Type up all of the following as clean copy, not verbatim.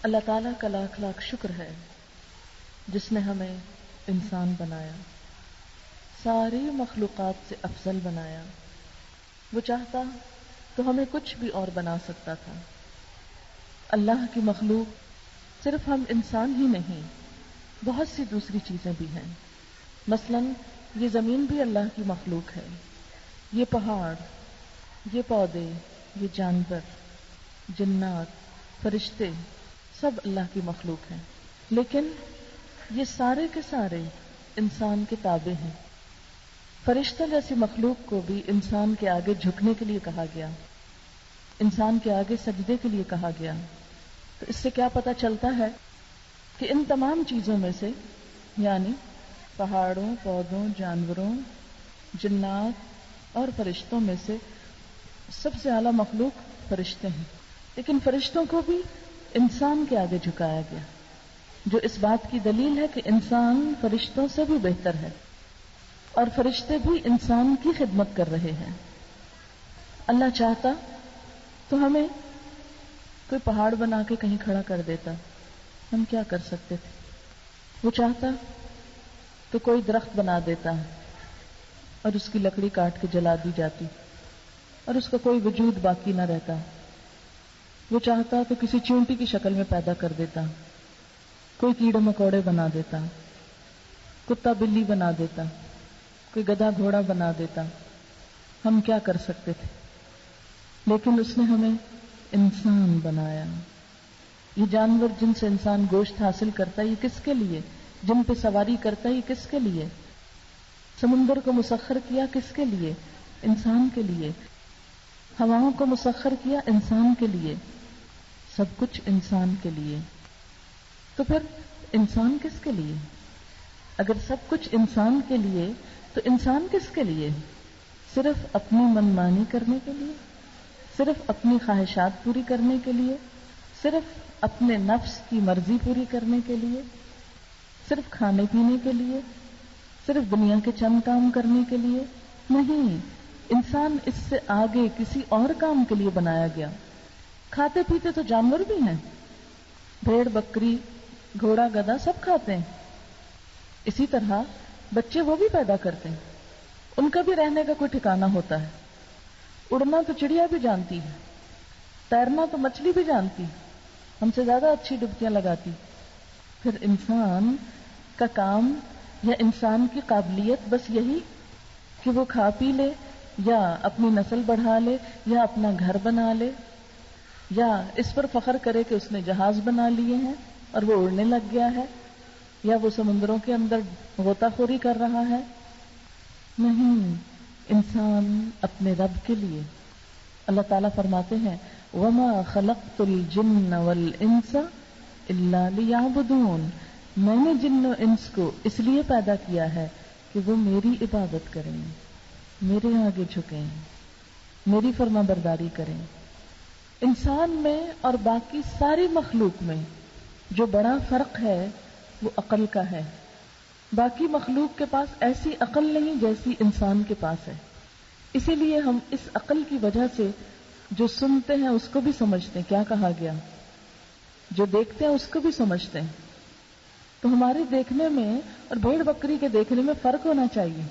اللہ تعالیٰ کا لاکھ لاکھ شکر ہے جس نے ہمیں انسان بنایا، ساری مخلوقات سے افضل بنایا۔ وہ چاہتا تو ہمیں کچھ بھی اور بنا سکتا تھا۔ اللہ کی مخلوق صرف ہم انسان ہی نہیں، بہت سی دوسری چیزیں بھی ہیں۔ مثلاً یہ زمین بھی اللہ کی مخلوق ہے، یہ پہاڑ، یہ پودے، یہ جانور، جنات، فرشتے، سب اللہ کی مخلوق ہیں، لیکن یہ سارے کے سارے انسان کے تابع ہیں۔ فرشتوں جیسی مخلوق کو بھی انسان کے آگے جھکنے کے لیے کہا گیا، انسان کے آگے سجدے کے لیے کہا گیا۔ تو اس سے کیا پتہ چلتا ہے کہ ان تمام چیزوں میں سے، یعنی پہاڑوں، پودوں، جانوروں، جنات اور فرشتوں میں سے سب سے اعلیٰ مخلوق فرشتے ہیں، لیکن فرشتوں کو بھی انسان کے آگے جھکایا گیا، جو اس بات کی دلیل ہے کہ انسان فرشتوں سے بھی بہتر ہے اور فرشتے بھی انسان کی خدمت کر رہے ہیں۔ اللہ چاہتا تو ہمیں کوئی پہاڑ بنا کے کہیں کھڑا کر دیتا، ہم کیا کر سکتے تھے؟ وہ چاہتا تو کوئی درخت بنا دیتا اور اس کی لکڑی کاٹ کے جلا دی جاتی اور اس کا کوئی وجود باقی نہ رہتا۔ وہ چاہتا تو کسی چیونٹی کی شکل میں پیدا کر دیتا، کوئی کیڑے مکوڑے بنا دیتا، کتا بلی بنا دیتا، کوئی گدھا گھوڑا بنا دیتا، ہم کیا کر سکتے تھے؟ لیکن اس نے ہمیں انسان بنایا۔ یہ جانور جن سے انسان گوشت حاصل کرتا ہے، یہ کس کے لیے؟ جن پہ سواری کرتا ہے، یہ کس کے لیے؟ سمندر کو مسخر کیا کس کے لیے؟ انسان کے لیے۔ ہواؤں کو مسخر کیا انسان کے لیے، سب کچھ انسان کے لیے۔ تو پھر انسان کس کے لیے؟ اگر سب کچھ انسان کے لیے تو انسان کس کے لیے؟ صرف اپنی منمانی کرنے کے لیے؟ صرف اپنی خواہشات پوری کرنے کے لیے؟ صرف اپنے نفس کی مرضی پوری کرنے کے لیے؟ صرف کھانے پینے کے لیے؟ صرف دنیا کے چند کام کرنے کے لیے؟ نہیں، انسان اس سے آگے کسی اور کام کے لیے بنایا گیا۔ کھاتے پیتے تو جانور بھی ہیں، بھیڑ بکری گھوڑا گدھا سب کھاتے ہیں، اسی طرح بچے وہ بھی پیدا کرتے ہیں، ان کا بھی رہنے کا کوئی ٹھکانہ ہوتا ہے۔ اڑنا تو چڑیا بھی جانتی ہے، تیرنا تو مچھلی بھی جانتی، ہم سے زیادہ اچھی ڈبکیاں لگاتی۔ پھر انسان کا کام یا انسان کی قابلیت بس یہی کہ وہ کھا پی لے یا اپنی نسل بڑھا لے یا اپنا گھر بنا لے یا اس پر فخر کرے کہ اس نے جہاز بنا لیے ہیں اور وہ اڑنے لگ گیا ہے یا وہ سمندروں کے اندر غوطہ خوری کر رہا ہے۔ نہیں، انسان اپنے رب کے لیے۔ اللہ تعالیٰ فرماتے ہیں وَمَا خَلَقْتُ الْجِنَّ وَالْإِنسَ إِلَّا لِيَعْبُدُونَ، میں نے جن و انس کو اس لیے پیدا کیا ہے کہ وہ میری عبادت کریں، میرے آگے جھکیں، میری فرما برداری کریں۔ انسان میں اور باقی ساری مخلوق میں جو بڑا فرق ہے وہ عقل کا ہے۔ باقی مخلوق کے پاس ایسی عقل نہیں جیسی انسان کے پاس ہے، اسی لیے ہم اس عقل کی وجہ سے جو سنتے ہیں اس کو بھی سمجھتے ہیں کیا کہا گیا، جو دیکھتے ہیں اس کو بھی سمجھتے ہیں۔ تو ہمارے دیکھنے میں اور بھیڑ بکری کے دیکھنے میں فرق ہونا چاہیے۔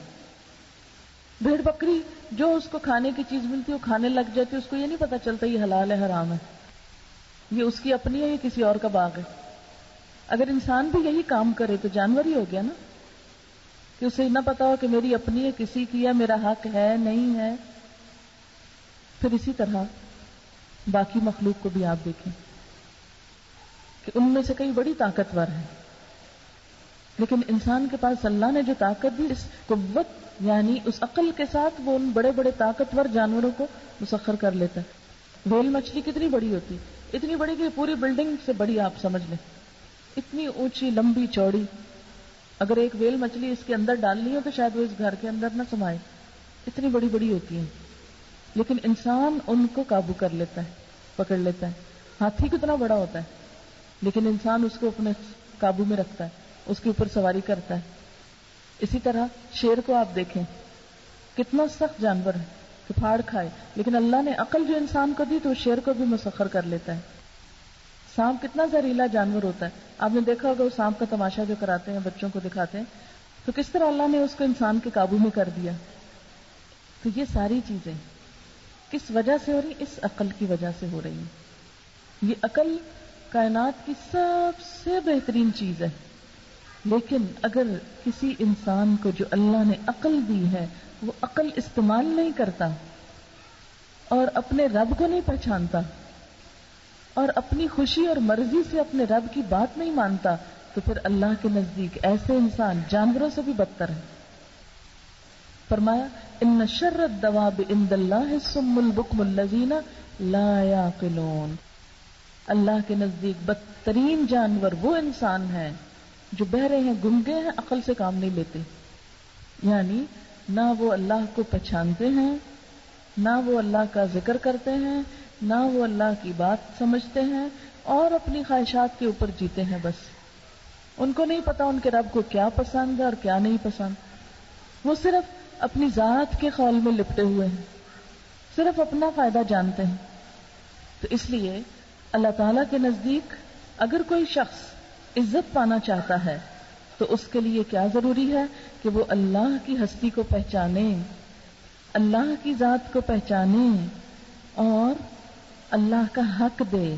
بھیڑ بکری جو اس کو کھانے کی چیز ملتی ہے وہ کھانے لگ جاتی ہے، اس کو یہ نہیں پتا چلتا یہ حلال ہے حرام ہے، یہ اس کی اپنی ہے یہ کسی اور کا باغ ہے۔ اگر انسان بھی یہی کام کرے تو جانور ہی ہو گیا نا، کہ اسے نہ پتا ہو کہ میری اپنی ہے کسی کی ہے، میرا حق ہے نہیں ہے۔ پھر اسی طرح باقی مخلوق کو بھی آپ دیکھیں کہ ان میں سے کئی بڑی طاقتور ہیں، لیکن انسان کے پاس اللہ نے جو طاقت دی، اس قوت یعنی اس عقل کے ساتھ وہ ان بڑے بڑے طاقتور جانوروں کو مسخر کر لیتا ہے۔ ویل مچھلی کتنی بڑی ہوتی، اتنی بڑی کہ پوری بلڈنگ سے بڑی آپ سمجھ لیں، اتنی اونچی لمبی چوڑی۔ اگر ایک ویل مچھلی اس کے اندر ڈالنی ہو تو شاید وہ اس گھر کے اندر نہ سمائے، اتنی بڑی بڑی ہوتی ہیں، لیکن انسان ان کو قابو کر لیتا ہے، پکڑ لیتا ہے۔ ہاتھی کتنا بڑا ہوتا ہے لیکن انسان اس کو اپنے قابو میں رکھتا ہے، اس کے اوپر سواری کرتا ہے۔ اسی طرح شیر کو آپ دیکھیں، کتنا سخت جانور ہے کہ پھاڑ کھائے، لیکن اللہ نے عقل جو انسان کو دی تو شیر کو بھی مسخر کر لیتا ہے۔ سانپ کتنا زہریلا جانور ہوتا ہے. آپ نے دیکھا ہوگا وہ سانپ کا تماشا جو کراتے ہیں بچوں کو دکھاتے ہیں, تو کس طرح اللہ نے اس کو انسان کے قابو میں کر دیا. تو یہ ساری چیزیں کس وجہ سے ہو رہی؟ اس عقل کی وجہ سے ہو رہی ہیں. یہ عقل کائنات کی سب سے بہترین چیز ہے, لیکن اگر کسی انسان کو جو اللہ نے عقل دی ہے وہ عقل استعمال نہیں کرتا اور اپنے رب کو نہیں پہچانتا اور اپنی خوشی اور مرضی سے اپنے رب کی بات نہیں مانتا, تو پھر اللہ کے نزدیک ایسے انسان جانوروں سے بھی بدتر ہے. فرمایا ان شر الدواب عند اللہ الصم البکم الذین لا یعقلون. اللہ کے نزدیک بدترین جانور وہ انسان ہیں جو بہرے ہیں, گنگے ہیں, عقل سے کام نہیں لیتے. یعنی نہ وہ اللہ کو پہچانتے ہیں, نہ وہ اللہ کا ذکر کرتے ہیں, نہ وہ اللہ کی بات سمجھتے ہیں, اور اپنی خواہشات کے اوپر جیتے ہیں. بس ان کو نہیں پتا ان کے رب کو کیا پسند ہے اور کیا نہیں پسند. وہ صرف اپنی ذات کے خول میں لپٹے ہوئے ہیں, صرف اپنا فائدہ جانتے ہیں. تو اس لیے اللہ تعالیٰ کے نزدیک اگر کوئی شخص عزت پانا چاہتا ہے تو اس کے لیے کیا ضروری ہے کہ وہ اللہ کی ہستی کو پہچانے, اللہ کی ذات کو پہچانے اور اللہ کا حق دے.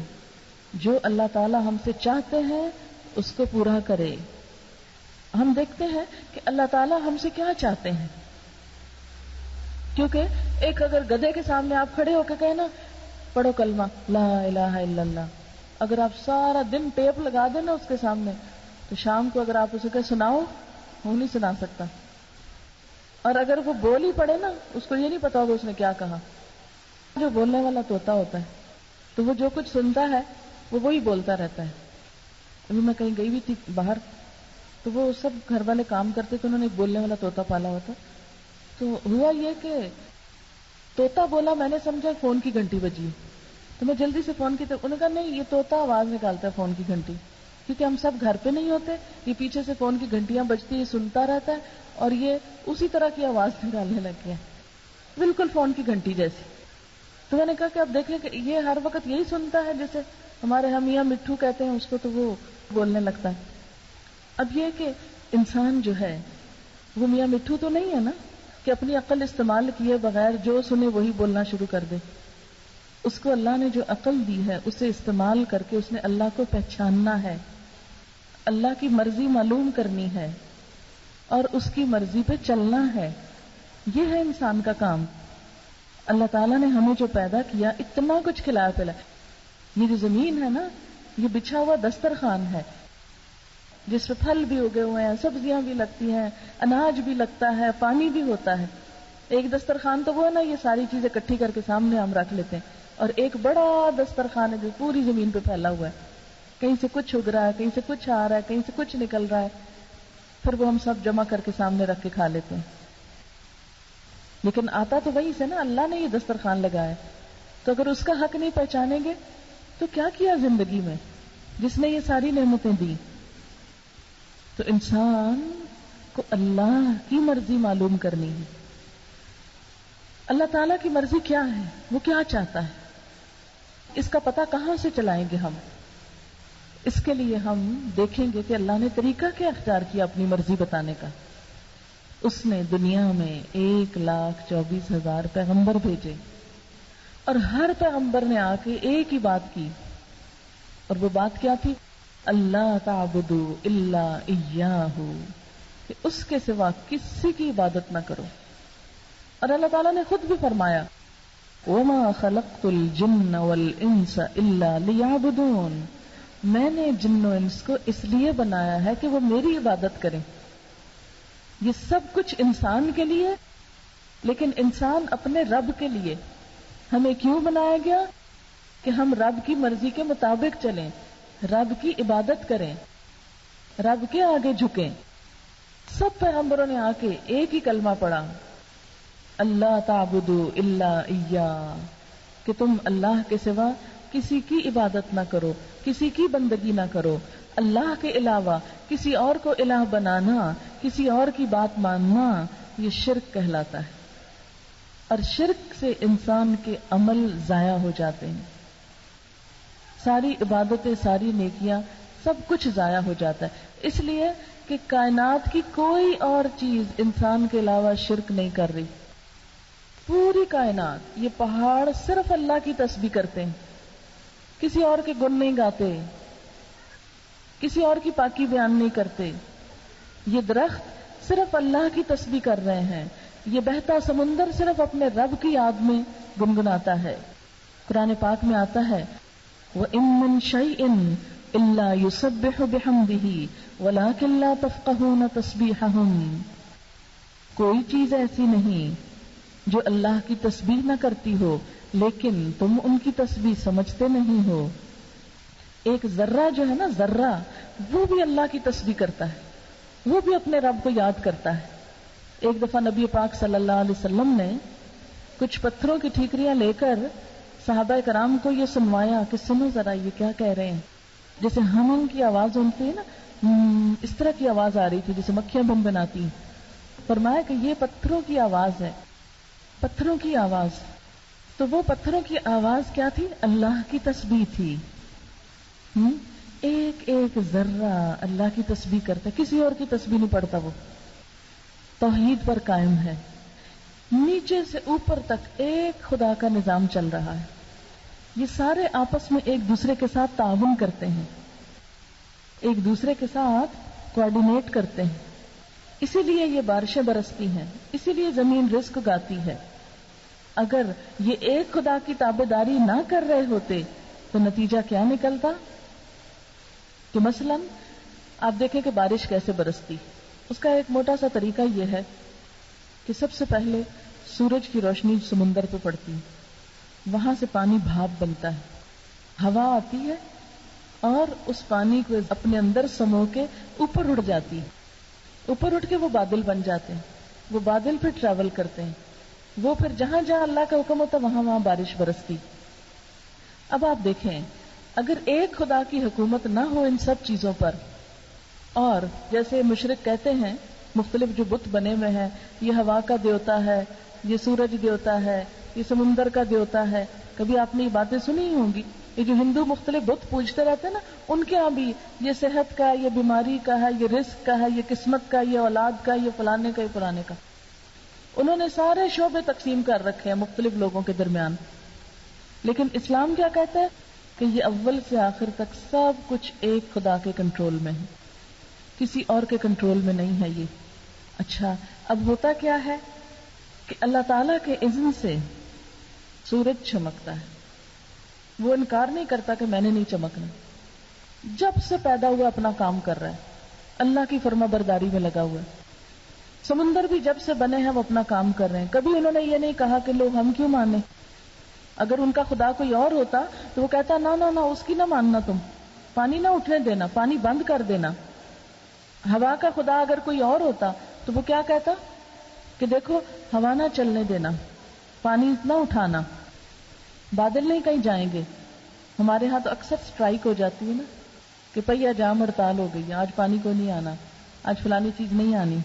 جو اللہ تعالیٰ ہم سے چاہتے ہیں اس کو پورا کرے. ہم دیکھتے ہیں کہ اللہ تعالیٰ ہم سے کیا چاہتے ہیں, کیونکہ ایک اگر گدھے کے سامنے آپ کھڑے ہو کے کہیں نا پڑھو کلمہ لا الہ الا اللہ, اگر آپ سارا دن ٹیپ لگا دیں نا اس کے سامنے, تو شام کو اگر آپ اسے کہ سناؤ, وہ نہیں سنا سکتا. اور اگر وہ بول ہی پڑے نا, اس کو یہ نہیں پتا ہوگا اس نے کیا کہا. جو بولنے والا طوطا ہوتا ہے تو وہ جو کچھ سنتا ہے وہ وہی بولتا رہتا ہے. ابھی میں کہیں گئی بھی تھی باہر, تو وہ سب گھر والے کام کرتے تو انہوں نے ایک بولنے والا طوطا پالا ہوا تھا. تو ہوا یہ کہ طوطا بولا, میں نے سمجھا فون کی گھنٹی بجی, تو میں جلدی سے فون کی طرف, انہوں نے کہا نہیں یہ طوطا آواز نکالتا ہے فون کی گھنٹی, کیونکہ ہم سب گھر پہ نہیں ہوتے, یہ پیچھے سے فون کی گھنٹیاں بجتی, یہ سنتا رہتا ہے اور یہ اسی طرح کی آواز نکالنے لگ گیا, بالکل فون کی گھنٹی جیسی. تو میں نے کہا کہ اب دیکھیں کہ یہ ہر وقت یہی سنتا ہے, جیسے ہمارے ہم میاں مٹھو کہتے ہیں اس کو, تو وہ بولنے لگتا ہے. اب یہ کہ انسان جو ہے وہ میاں مٹھو تو نہیں ہے نا کہ اپنی عقل استعمال کیے بغیر جو سنے وہی بولنا شروع کر دے. اس کو اللہ نے جو عقل دی ہے اسے استعمال کر کے اس نے اللہ کو پہچاننا ہے, اللہ کی مرضی معلوم کرنی ہے اور اس کی مرضی پہ چلنا ہے. یہ ہے انسان کا کام. اللہ تعالیٰ نے ہمیں جو پیدا کیا, اتنا کچھ کھلایا پلایا. یہ جو زمین ہے نا, یہ بچھا ہوا دسترخوان ہے جس پہ پھل بھی اگے ہوئے ہیں, سبزیاں بھی لگتی ہیں, اناج بھی لگتا ہے, پانی بھی ہوتا ہے. ایک دسترخوان تو وہ ہے نا, یہ ساری چیزیں اکٹھی کر کے سامنے ہم رکھ لیتے ہیں, اور ایک بڑا دسترخوان ہے جو پوری زمین پہ پھیلا ہوا ہے. کہیں سے کچھ اگ رہا ہے, کہیں سے کچھ آ رہا ہے, کہیں سے کچھ نکل رہا ہے, پھر وہ ہم سب جمع کر کے سامنے رکھ کے کھا لیتے ہیں. لیکن آتا تو وہی سے نا, اللہ نے یہ دسترخوان لگایا. تو اگر اس کا حق نہیں پہچانیں گے تو کیا کیا زندگی میں جس نے یہ ساری نعمتیں دی. تو انسان کو اللہ کی مرضی معلوم کرنی ہے. اللہ تعالیٰ کی مرضی کیا ہے, وہ کیا چاہتا ہے, اس کا پتہ کہاں سے چلائیں گے ہم. اس کے لیے ہم دیکھیں گے کہ اللہ نے طریقہ کیا اختیار کیا اپنی مرضی بتانے کا. اس نے دنیا میں 1,24,000 پیغمبر بھیجے, اور ہر پیغمبر نے آ کے ایک ہی بات کی, اور وہ بات کیا تھی؟ اللہ تعبدوا الا اياه, کہ اس کے سوا کسی کی عبادت نہ کرو. اور اللہ تعالیٰ نے خود بھی فرمایا وما خلقت الجن والانس الا ليعبدون, میں نے جن و انس کو اس لیے بنایا ہے کہ وہ میری عبادت کریں. یہ سب کچھ انسان کے لیے, لیکن انسان اپنے رب کے لیے. ہمیں کیوں بنایا گیا؟ کہ ہم رب کی مرضی کے مطابق چلیں, رب کی عبادت کریں, رب کے آگے جھکیں. سب پیغمبروں نے آ کے ایک ہی کلمہ پڑھا, اللہ تعبدوا الا ایہ, کہ تم اللہ کے سوا کسی کی عبادت نہ کرو, کسی کی بندگی نہ کرو. اللہ کے علاوہ کسی اور کو الہ بنانا, کسی اور کی بات ماننا, یہ شرک کہلاتا ہے. اور شرک سے انسان کے عمل ضائع ہو جاتے ہیں. ساری عبادتیں، ساری نیکیاں، سب کچھ ضائع ہو جاتا ہے، اس لیے کہ کائنات کی کوئی اور چیز انسان کے علاوہ شرک نہیں کر رہی. پوری کائنات، یہ پہاڑ صرف اللہ کی تسبیح کرتے ہیں، کسی اور کے گن نہیں گاتے، کسی اور کی پاکی بیان نہیں کرتے. یہ درخت صرف اللہ کی تسبیح کر رہے ہیں، یہ بہتا سمندر صرف اپنے رب کی یاد میں گنگناتا ہے. قرآن پاک میں آتا ہے وَإِن مِّن شَيْءٍ إِلَّا يُسَبِّحُ بِحَمْدِهِ وَلَٰكِن لَّا تَفْقَهُونَ تَسْبِيحَهُمْ، کوئی چیز ایسی نہیں جو اللہ کی تسبیح نہ کرتی ہو لیکن تم ان کی تسبیح سمجھتے نہیں ہو. ایک ذرہ جو ہے نا، ذرہ، وہ بھی اللہ کی تسبیح کرتا ہے، وہ بھی اپنے رب کو یاد کرتا ہے. ایک دفعہ نبی پاک صلی اللہ علیہ وسلم نے کچھ پتھروں کی ٹھیکریاں لے کر صحابہ کرام کو یہ سنوایا کہ سنو ذرا یہ کیا کہہ رہے ہیں. جیسے ہم ان کی آواز سنتے ہیں نا، اس طرح کی آواز آ رہی تھی جیسے مکھیاں بن بناتی ہیں. فرمایا کہ یہ پتھروں کی آواز ہے، پتھروں کی آواز. تو وہ پتھروں کی آواز کیا تھی؟ اللہ کی تسبیح تھی. ایک ایک ذرہ اللہ کی تسبیح کرتا ہے، کسی اور کی تسبیح نہیں پڑھتا. وہ توحید پر قائم ہے، نیچے سے اوپر تک ایک خدا کا نظام چل رہا ہے. یہ سارے آپس میں ایک دوسرے کے ساتھ تعاون کرتے ہیں، ایک دوسرے کے ساتھ کوآرڈینیٹ کرتے ہیں. اسی لیے یہ بارشیں برستی ہیں، اسی لیے زمین رزق اگاتی ہے. اگر یہ ایک خدا کی تابعداری نہ کر رہے ہوتے تو نتیجہ کیا نکلتا؟ کہ مثلا آپ دیکھیں کہ بارش کیسے برستی. اس کا ایک موٹا سا طریقہ یہ ہے کہ سب سے پہلے سورج کی روشنی سمندر پہ پڑتی، وہاں سے پانی بھاپ بنتا ہے، ہوا آتی ہے اور اس پانی کو اپنے اندر سمو کے اوپر اڑ جاتی ہے. اوپر اٹھ کے وہ بادل بن جاتے ہیں، وہ بادل پھر ٹریول کرتے ہیں، وہ پھر جہاں جہاں اللہ کا حکم ہوتا وہاں وہاں بارش برستی. اب آپ دیکھیں اگر ایک خدا کی حکومت نہ ہو ان سب چیزوں پر، اور جیسے مشرک کہتے ہیں مختلف جو بت بنے ہوئے ہیں، یہ ہوا کا دیوتا ہے، یہ سورج دیوتا ہے، یہ سمندر کا دیوتا ہے. کبھی آپ نے یہ باتیں سنی ہی ہوں گی. یہ جو ہندو مختلف بت پوجتے رہتے ہیں نا، ان کے یہاں بھی یہ صحت کا، یہ بیماری کا ہے، یہ رزق کا ہے، یہ قسمت کا، یہ اولاد کا، یہ فلانے کا، یہ فلانے کا. انہوں نے سارے شعبے تقسیم کر رکھے ہیں مختلف لوگوں کے درمیان. لیکن اسلام کیا کہتا ہے کہ یہ اول سے آخر تک سب کچھ ایک خدا کے کنٹرول میں ہے، کسی اور کے کنٹرول میں نہیں ہے یہ. اچھا اب ہوتا کیا ہے کہ اللہ تعالی کے اذن سے سورج چمکتا ہے، وہ انکار نہیں کرتا کہ میں نے نہیں چمکنا. جب سے پیدا ہوا اپنا کام کر رہا ہے، اللہ کی فرما برداری میں لگا ہوا ہے. سمندر بھی جب سے بنے ہیں وہ اپنا کام کر رہے ہیں. کبھی انہوں نے یہ نہیں کہا کہ لوگ ہم کیوں مانے. اگر ان کا خدا کوئی اور ہوتا تو وہ کہتا نہ نہ نہ اس کی نہ ماننا، تم پانی نہ اٹھنے دینا، پانی بند کر دینا. ہوا کا خدا اگر کوئی اور ہوتا تو وہ کیا کہتا کہ دیکھو ہوا نہ چلنے دینا، پانی نہ اٹھانا، بادل نہیں کہیں جائیں گے. ہمارے ہاں تو اکثر سٹرائک ہو جاتی ہے نا کہ پہیا جام ہڑتال ہو گئی، آج پانی کو نہیں آنا، آج فلانی چیز نہیں آنی.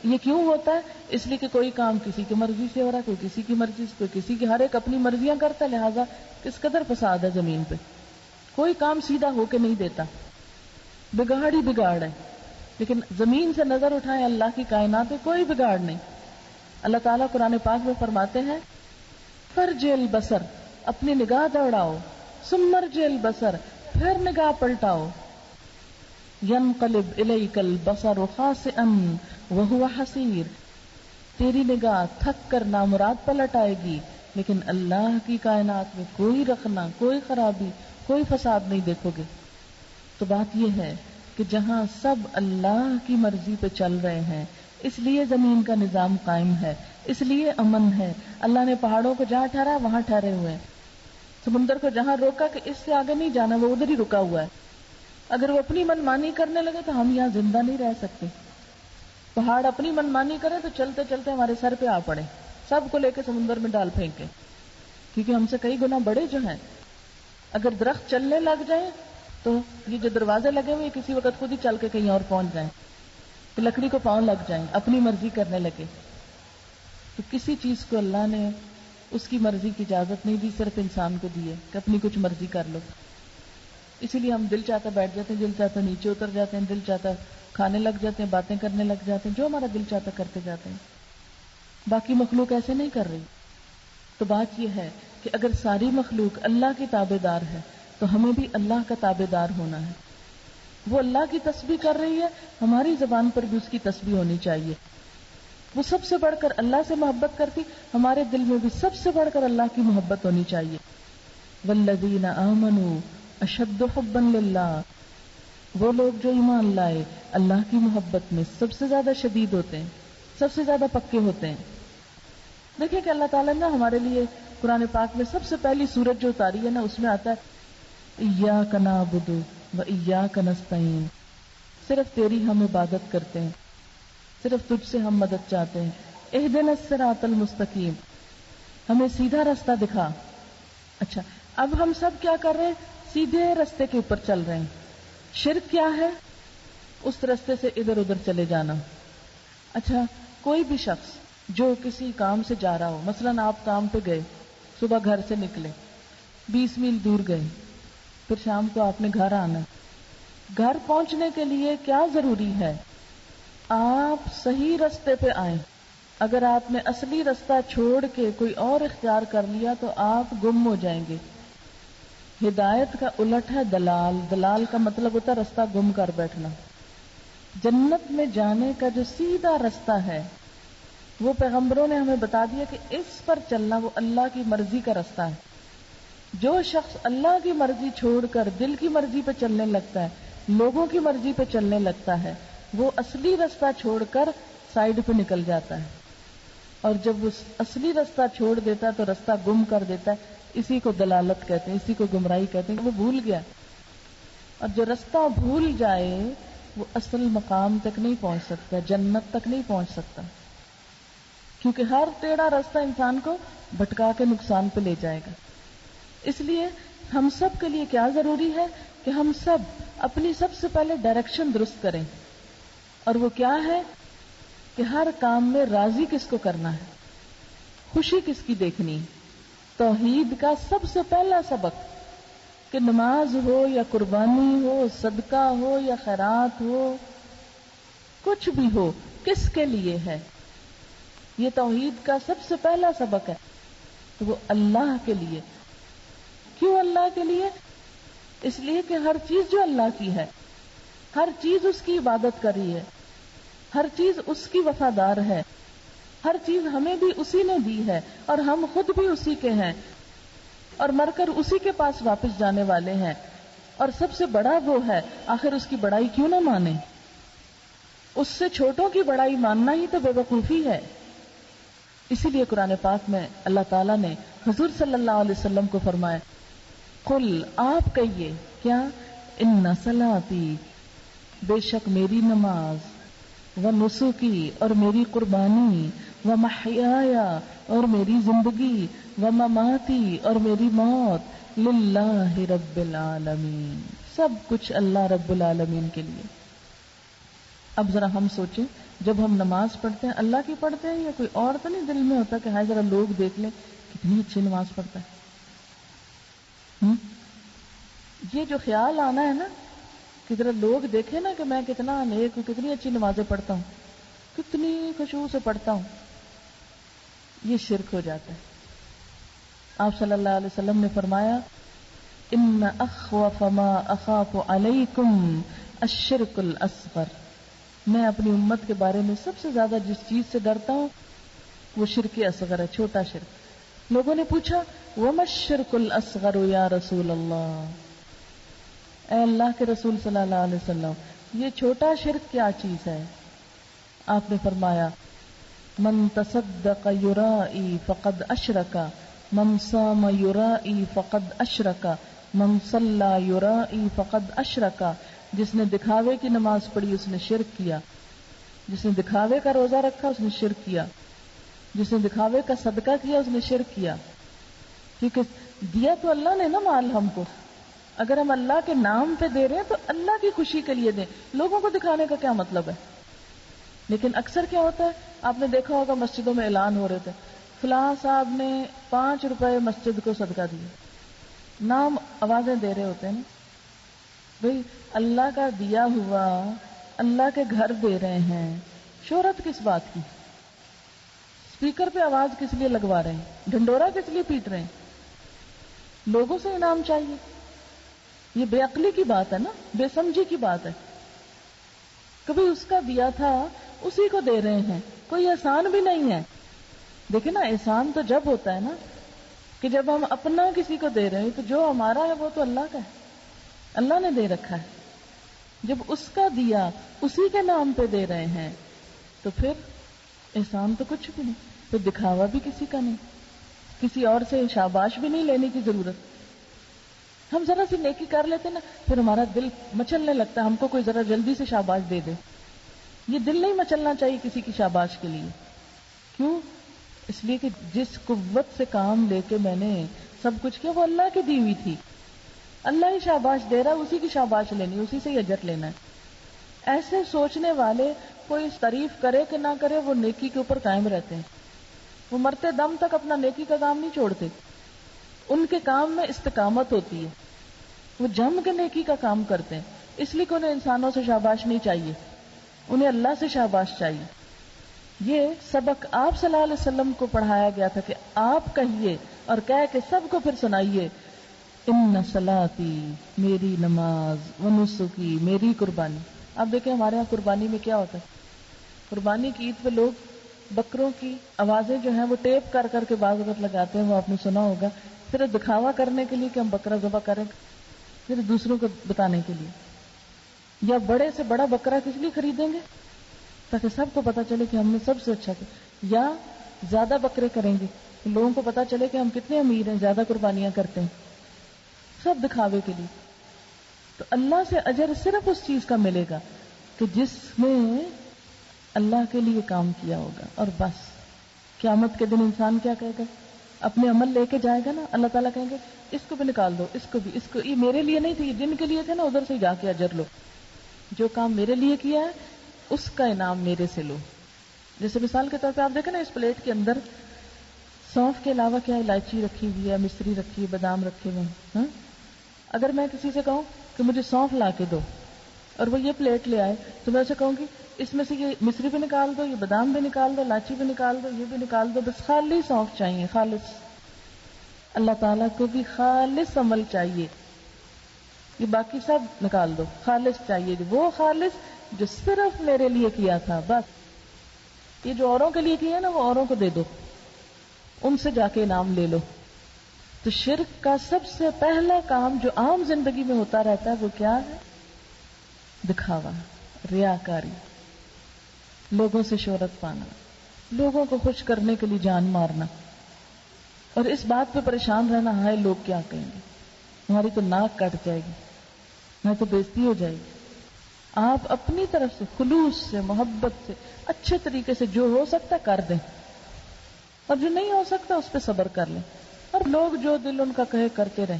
یہ کیوں ہوتا ہے؟ اس لیے کہ کوئی کام کسی کی مرضی سے ہو رہا ہے، کوئی کسی کی مرضی سے، کوئی کسی کی، ہر ایک اپنی مرضیاں کرتا ہے. لہٰذا کس قدر فساد ہے زمین پہ. کوئی کام سیدھا ہو کے نہیں دیتا، بگاڑ ہی بگاڑ ہے. لیکن زمین سے نظر اٹھائیں اللہ کی کائنات میں کوئی بگاڑ نہیں. اللہ تعالیٰ قرآن پاک میں فرماتے ہیں فرجع البصر، اپنی نگاہ دوڑاؤ، ثم ارجع البصر، پھر نگاہ پلٹاؤ، ینقلب الیک البصر خاسئا وہو حسیر، تیری نگاہ تھک کر نامراد پلٹ آئے گی لیکن اللہ کی کائنات میں کوئی رخنا، کوئی خرابی، کوئی فساد نہیں دیکھو گے. تو بات یہ ہے کہ جہاں سب اللہ کی مرضی پہ چل رہے ہیں، اس لیے زمین کا نظام قائم ہے، اس لیے امن ہے. اللہ نے پہاڑوں کو جہاں ٹھہرا وہاں ٹھہرے ہوئے ہیں، سمندر کو جہاں روکا کہ اس سے آگے نہیں جانا وہ ادھر ہی رکا ہوا ہے. اگر وہ اپنی منمانی کرنے لگے تو ہم یہاں زندہ نہیں رہ سکتے. پہاڑ اپنی منمانی کرے تو چلتے چلتے ہمارے سر پہ آ پڑے، سب کو لے کے سمندر میں ڈال پھینکے، کیونکہ ہم سے کئی گنا بڑے جو ہیں. اگر درخت چلنے لگ جائیں تو یہ جو دروازے لگے ہوئے کسی وقت خود ہی چل کے کہیں اور پہنچ جائیں، کہ لکڑی کو پاؤں لگ جائیں، اپنی مرضی کرنے لگے. تو کسی چیز کو اللہ نے اس کی مرضی کی اجازت نہیں دی، صرف انسان کو دی ہے کہ اپنی کچھ مرضی کر لو. اسی لیے ہم دل چاہتا بیٹھ جاتے ہیں، دل چاہتا نیچے اتر جاتے ہیں، دل چاہتا کھانے لگ جاتے ہیں، باتیں کرنے لگ جاتے ہیں، جو ہمارا دل چاہتا کرتے جاتے ہیں. باقی مخلوق ایسے نہیں کر رہی. تو بات یہ ہے کہ اگر ساری مخلوق اللہ کی تابع دار ہے تو ہمیں بھی اللہ کا تابع دار ہونا ہے. وہ اللہ کی تسبیح کر رہی ہے، ہماری زبان پر بھی اس کی تسبیح ہونی چاہیے. وہ سب سے بڑھ کر اللہ سے محبت کرتی، ہمارے دل میں بھی سب سے بڑھ کر اللہ کی محبت ہونی چاہیے. والذین آمنوا اشد حبا للہ، وہ لوگ جو ایمان لائے اللہ کی محبت میں سب سے زیادہ شدید ہوتے ہیں، سب سے زیادہ پکے ہوتے ہیں. دیکھیں کہ اللہ تعالیٰ نے ہمارے لیے قرآن پاک میں سب سے پہلی سورت جو اتاری ہے نا، اس میں آتا ہے ایاک نعبد و ایاک نستعین، صرف تیری ہم عبادت کرتے ہیں، صرف تجھ سے ہم مدد چاہتے ہیں. اہدنا الصراط المستقیم، ہمیں سیدھا رستہ دکھا. اچھا، اب ہم سب کیا کر رہے ہیں؟ سیدھے رستے کے اوپر چل رہے ہیں. شرک کیا ہے؟ اس رستے سے ادھر ادھر چلے جانا. اچھا، کوئی بھی شخص جو کسی کام سے جا رہا ہو، مثلاً آپ کام پہ گئے، صبح گھر سے نکلے، 20 میل دور گئے، پھر شام کو آپ نے گھر آنا. گھر پہنچنے کے لیے کیا ضروری ہے؟ آپ صحیح رستے پہ آئیں. اگر آپ نے اصلی رستہ چھوڑ کے کوئی اور اختیار کر لیا تو آپ گم ہو جائیں گے. ہدایت کا الٹ ہے دلال. دلال کا مطلب ہوتا ہے رستہ گم کر بیٹھنا. جنت میں جانے کا جو سیدھا رستہ ہے وہ پیغمبروں نے ہمیں بتا دیا کہ اس پر چلنا وہ اللہ کی مرضی کا رستہ ہے. جو شخص اللہ کی مرضی چھوڑ کر دل کی مرضی پہ چلنے لگتا ہے، لوگوں کی مرضی پہ چلنے لگتا ہے، وہ اصلی رستہ چھوڑ کر سائیڈ پہ نکل جاتا ہے. اور جب وہ اصلی رستہ چھوڑ دیتا ہے تو رستہ گم کر دیتا ہے. اسی کو دلالت کہتے ہیں، اسی کو گمراہی کہتے ہیں کہ وہ بھول گیا. اور جو رستہ بھول جائے وہ اصل مقام تک نہیں پہنچ سکتا، جنت تک نہیں پہنچ سکتا، کیونکہ ہر ٹیڑھا راستہ انسان کو بھٹکا کے نقصان پہ لے جائے گا. اس لیے ہم سب کے لیے کیا ضروری ہے کہ ہم سب اپنی سب سے پہلے ڈائریکشن درست کریں. اور وہ کیا ہے کہ ہر کام میں راضی کس کو کرنا ہے، خوشی کس کی دیکھنی. توحید کا سب سے پہلا سبق کہ نماز ہو یا قربانی ہو، صدقہ ہو یا خیرات ہو، کچھ بھی ہو، کس کے لیے ہے. یہ توحید کا سب سے پہلا سبق ہے. تو وہ اللہ کے لیے. کیوں اللہ کے لیے؟ اس لیے کہ ہر چیز جو اللہ کی ہے، ہر چیز اس کی عبادت کر رہی ہے، ہر چیز اس کی وفادار ہے، ہر چیز ہمیں بھی اسی نے دی ہے اور ہم خود بھی اسی کے ہیں اور مر کر اسی کے پاس واپس جانے والے ہیں. اور سب سے بڑا وہ ہے، آخر اس کی بڑائی کیوں نہ مانے؟ اس سے چھوٹوں کی بڑائی ماننا ہی تو بے وقوفی ہے. اسی لیے قرآن پاک میں اللہ تعالیٰ نے حضور صلی اللہ علیہ وسلم کو فرمایا، قل، آپ کہیے کیا، ان صلاتی، بے شک میری نماز، و نسکی، اور میری قربانی، و محیایا، اور میری زندگی، و مماتی، اور میری موت، للہ رب العالمین، سب کچھ اللہ رب العالمین کے لیے. اب ذرا ہم سوچیں، جب ہم نماز پڑھتے ہیں اللہ کی پڑھتے ہیں یا کوئی اور تو نہیں دل میں ہوتا کہ ہاں ذرا لوگ دیکھ لیں کتنی اچھی نماز پڑھتا ہے. یہ جو خیال آنا ہے نا کہ ذرا لوگ دیکھیں نا کہ میں کتنا نیک ہوں، کتنی اچھی نمازیں پڑھتا ہوں، کتنی خشوع سے پڑھتا ہوں، یہ شرک ہو جاتا ہے. آپ صلی اللہ علیہ وسلم نے فرمایا، ان اخوف ما اخاف علیکم الشرک الاصغر، میں اپنی امت کے بارے میں سب سے زیادہ جس چیز سے ڈرتا ہوں وہ شرک اصغر ہے، چھوٹا شرک. لوگوں نے پوچھا، وما الشرک الاصغر یا رسول اللہ، اے اللہ کے رسول صلی اللہ علیہ وسلم یہ چھوٹا شرک کیا چیز ہے؟ آپ نے فرمایا، من تصدق یرائی فقد اشرک، من صام یرائی فقد اشرک، من صلی یرائی فقد اشرک. جس نے دکھاوے کی نماز پڑھی اس نے شرک کیا، جس نے دکھاوے کا روزہ رکھا اس نے شرک کیا، جس نے دکھاوے کا صدقہ کیا اس نے شرک کیا. کیونکہ دیا تو اللہ نے نا مال ہم کو، اگر ہم اللہ کے نام پہ دے رہے ہیں تو اللہ کی خوشی کے لیے دیں، لوگوں کو دکھانے کا کیا مطلب ہے. لیکن اکثر کیا ہوتا ہے، آپ نے دیکھا ہوگا مسجدوں میں اعلان ہو رہے تھے، فلاں صاحب نے 5 روپے مسجد کو صدقہ دیا، نام آوازیں دے رہے ہوتے ہیں نا، بھئی اللہ کا دیا ہوا اللہ کے گھر دے رہے ہیں، شہرت کس بات کی؟ اسپیکر پہ آواز کس لیے لگوا رہے ہیں؟ ڈھنڈورا کس لیے پیٹ رہے ہیں؟ لوگوں سے انعام چاہیے؟ یہ بے عقلی کی بات ہے نا، بے سمجھی کی بات ہے۔ کبھی اس کا دیا تھا اسی کو دے رہے ہیں، کوئی احسان بھی نہیں ہے۔ دیکھیں نا، احسان تو جب ہوتا ہے نا کہ جب ہم اپنا کسی کو دے رہے ہیں، تو جو ہمارا ہے وہ تو اللہ کا ہے، اللہ نے دے رکھا ہے۔ جب اس کا دیا اسی کے نام پہ دے رہے ہیں تو پھر احسان تو کچھ بھی نہیں، پھر دکھاوا بھی کسی کا نہیں، کسی اور سے شاباش بھی نہیں لینے کی ضرورت۔ ہم ذرا سی نیکی کر لیتے نا، پھر ہمارا دل مچلنے لگتا ہے، ہم کو کوئی ذرا جلدی سے شاباش دے دے۔ یہ دل نہیں مچلنا چاہیے کسی کی شاباش کے لیے۔ کیوں؟ اس لیے کہ جس قوت سے کام لے کے میں نے سب کچھ کیا وہ اللہ کی دی ہوئی تھی، اللہ ہی شاباش دے رہا، اسی کی شاباش لینی، اسی سے ہی اجر لینا ہے۔ ایسے سوچنے والے کوئی تعریف کرے کہ نہ کرے، وہ نیکی کے اوپر قائم رہتے ہیں، وہ مرتے دم تک اپنا نیکی کا کام نہیں چھوڑتے، ان کے کام میں استقامت ہوتی ہے، وہ جم کے نیکی کا کام کرتے ہیں، اس لیے کہ انہیں انسانوں سے شاباش نہیں چاہیے، انہیں اللہ سے شاباش چاہیے۔ یہ سبق آپ صلی اللہ علیہ وسلم کو پڑھایا گیا تھا کہ آپ کہیے اور کہہ کے سب کو پھر سنائیے، ان صلاتی، میری نماز، ونسکی، میری قربانی۔ آپ دیکھیں ہمارے یہاں قربانی میں کیا ہوتا ہے، قربانی کی عید پہ لوگ بکروں کی آوازیں جو ہیں وہ ٹیپ کر کر کے بعض وقت لگاتے ہیں، وہ آپ نے سنا ہوگا، صرف دکھاوا کرنے کے لیے کہ ہم بکرا ذبح کریں، پھر دوسروں کو بتانے کے لیے۔ یا بڑے سے بڑا بکرا کس لیے خریدیں گے؟ تاکہ سب کو پتا چلے کہ ہم نے سب سے اچھا کیا۔ یا زیادہ بکرے کریں گے، لوگوں کو پتا چلے کہ ہم کتنے امیر ہیں، زیادہ قربانیاں کرتے ہیں، سب دکھاوے کے لیے۔ تو اللہ سے اجر صرف اس چیز کا ملے گا کہ جس نے اللہ کے لیے کام کیا ہوگا، اور بس۔ قیامت کے دن انسان کیا کہے گا؟ اپنے عمل لے کے جائے گا نا، اللہ تعالیٰ کہیں گے اس کو بھی نکال دو، اس کو بھی، اس کو، یہ میرے لیے نہیں تھے، یہ جن کے لیے تھے نا ادھر سے جا کے اجر لو، جو کام میرے لیے کیا ہے اس کا انعام میرے سے لو۔ جیسے مثال کے طور پہ آپ دیکھیں نا، اس پلیٹ کے اندر سونف کے علاوہ کیا الائچی رکھی ہوئی ہے، مصری رکھی ہے، بادام رکھے ہوئے ہیں۔ اگر میں کسی سے کہوں کہ مجھے سونف لا کے دو اور وہ یہ پلیٹ لے آئے، تو میں اسے کہوں گی اس میں سے یہ مصری بھی نکال دو، یہ بادام بھی نکال دو، الائچی بھی نکال دو، یہ بھی نکال دو، بس خالی سونف چاہیے، خالص۔ اللہ تعالیٰ کو بھی خالص عمل چاہیے، یہ باقی سب نکال دو، خالص چاہیے، وہ خالص جو صرف میرے لیے کیا تھا، بس۔ یہ جو اوروں کے لیے کیا ہے نا، وہ اوروں کو دے دو، ان سے جا کے انعام لے لو۔ تو شرک کا سب سے پہلا کام جو عام زندگی میں ہوتا رہتا ہے وہ کیا ہے؟ دکھاوا، ریاکاری، لوگوں سے شہرت پانا، لوگوں کو خوش کرنے کے لیے جان مارنا، اور اس بات پہ پریشان رہنا، ہائے لوگ کیا کہیں گے، ہماری تو ناک کٹ جائے گی، ہمیں تو بےزتی ہو جائے گی۔ آپ اپنی طرف سے خلوص سے، محبت سے، اچھے طریقے سے جو ہو سکتا کر دیں، اور جو نہیں ہو سکتا اس پہ صبر کر لیں، اور لوگ جو دل ان کا کہے کرتے رہیں،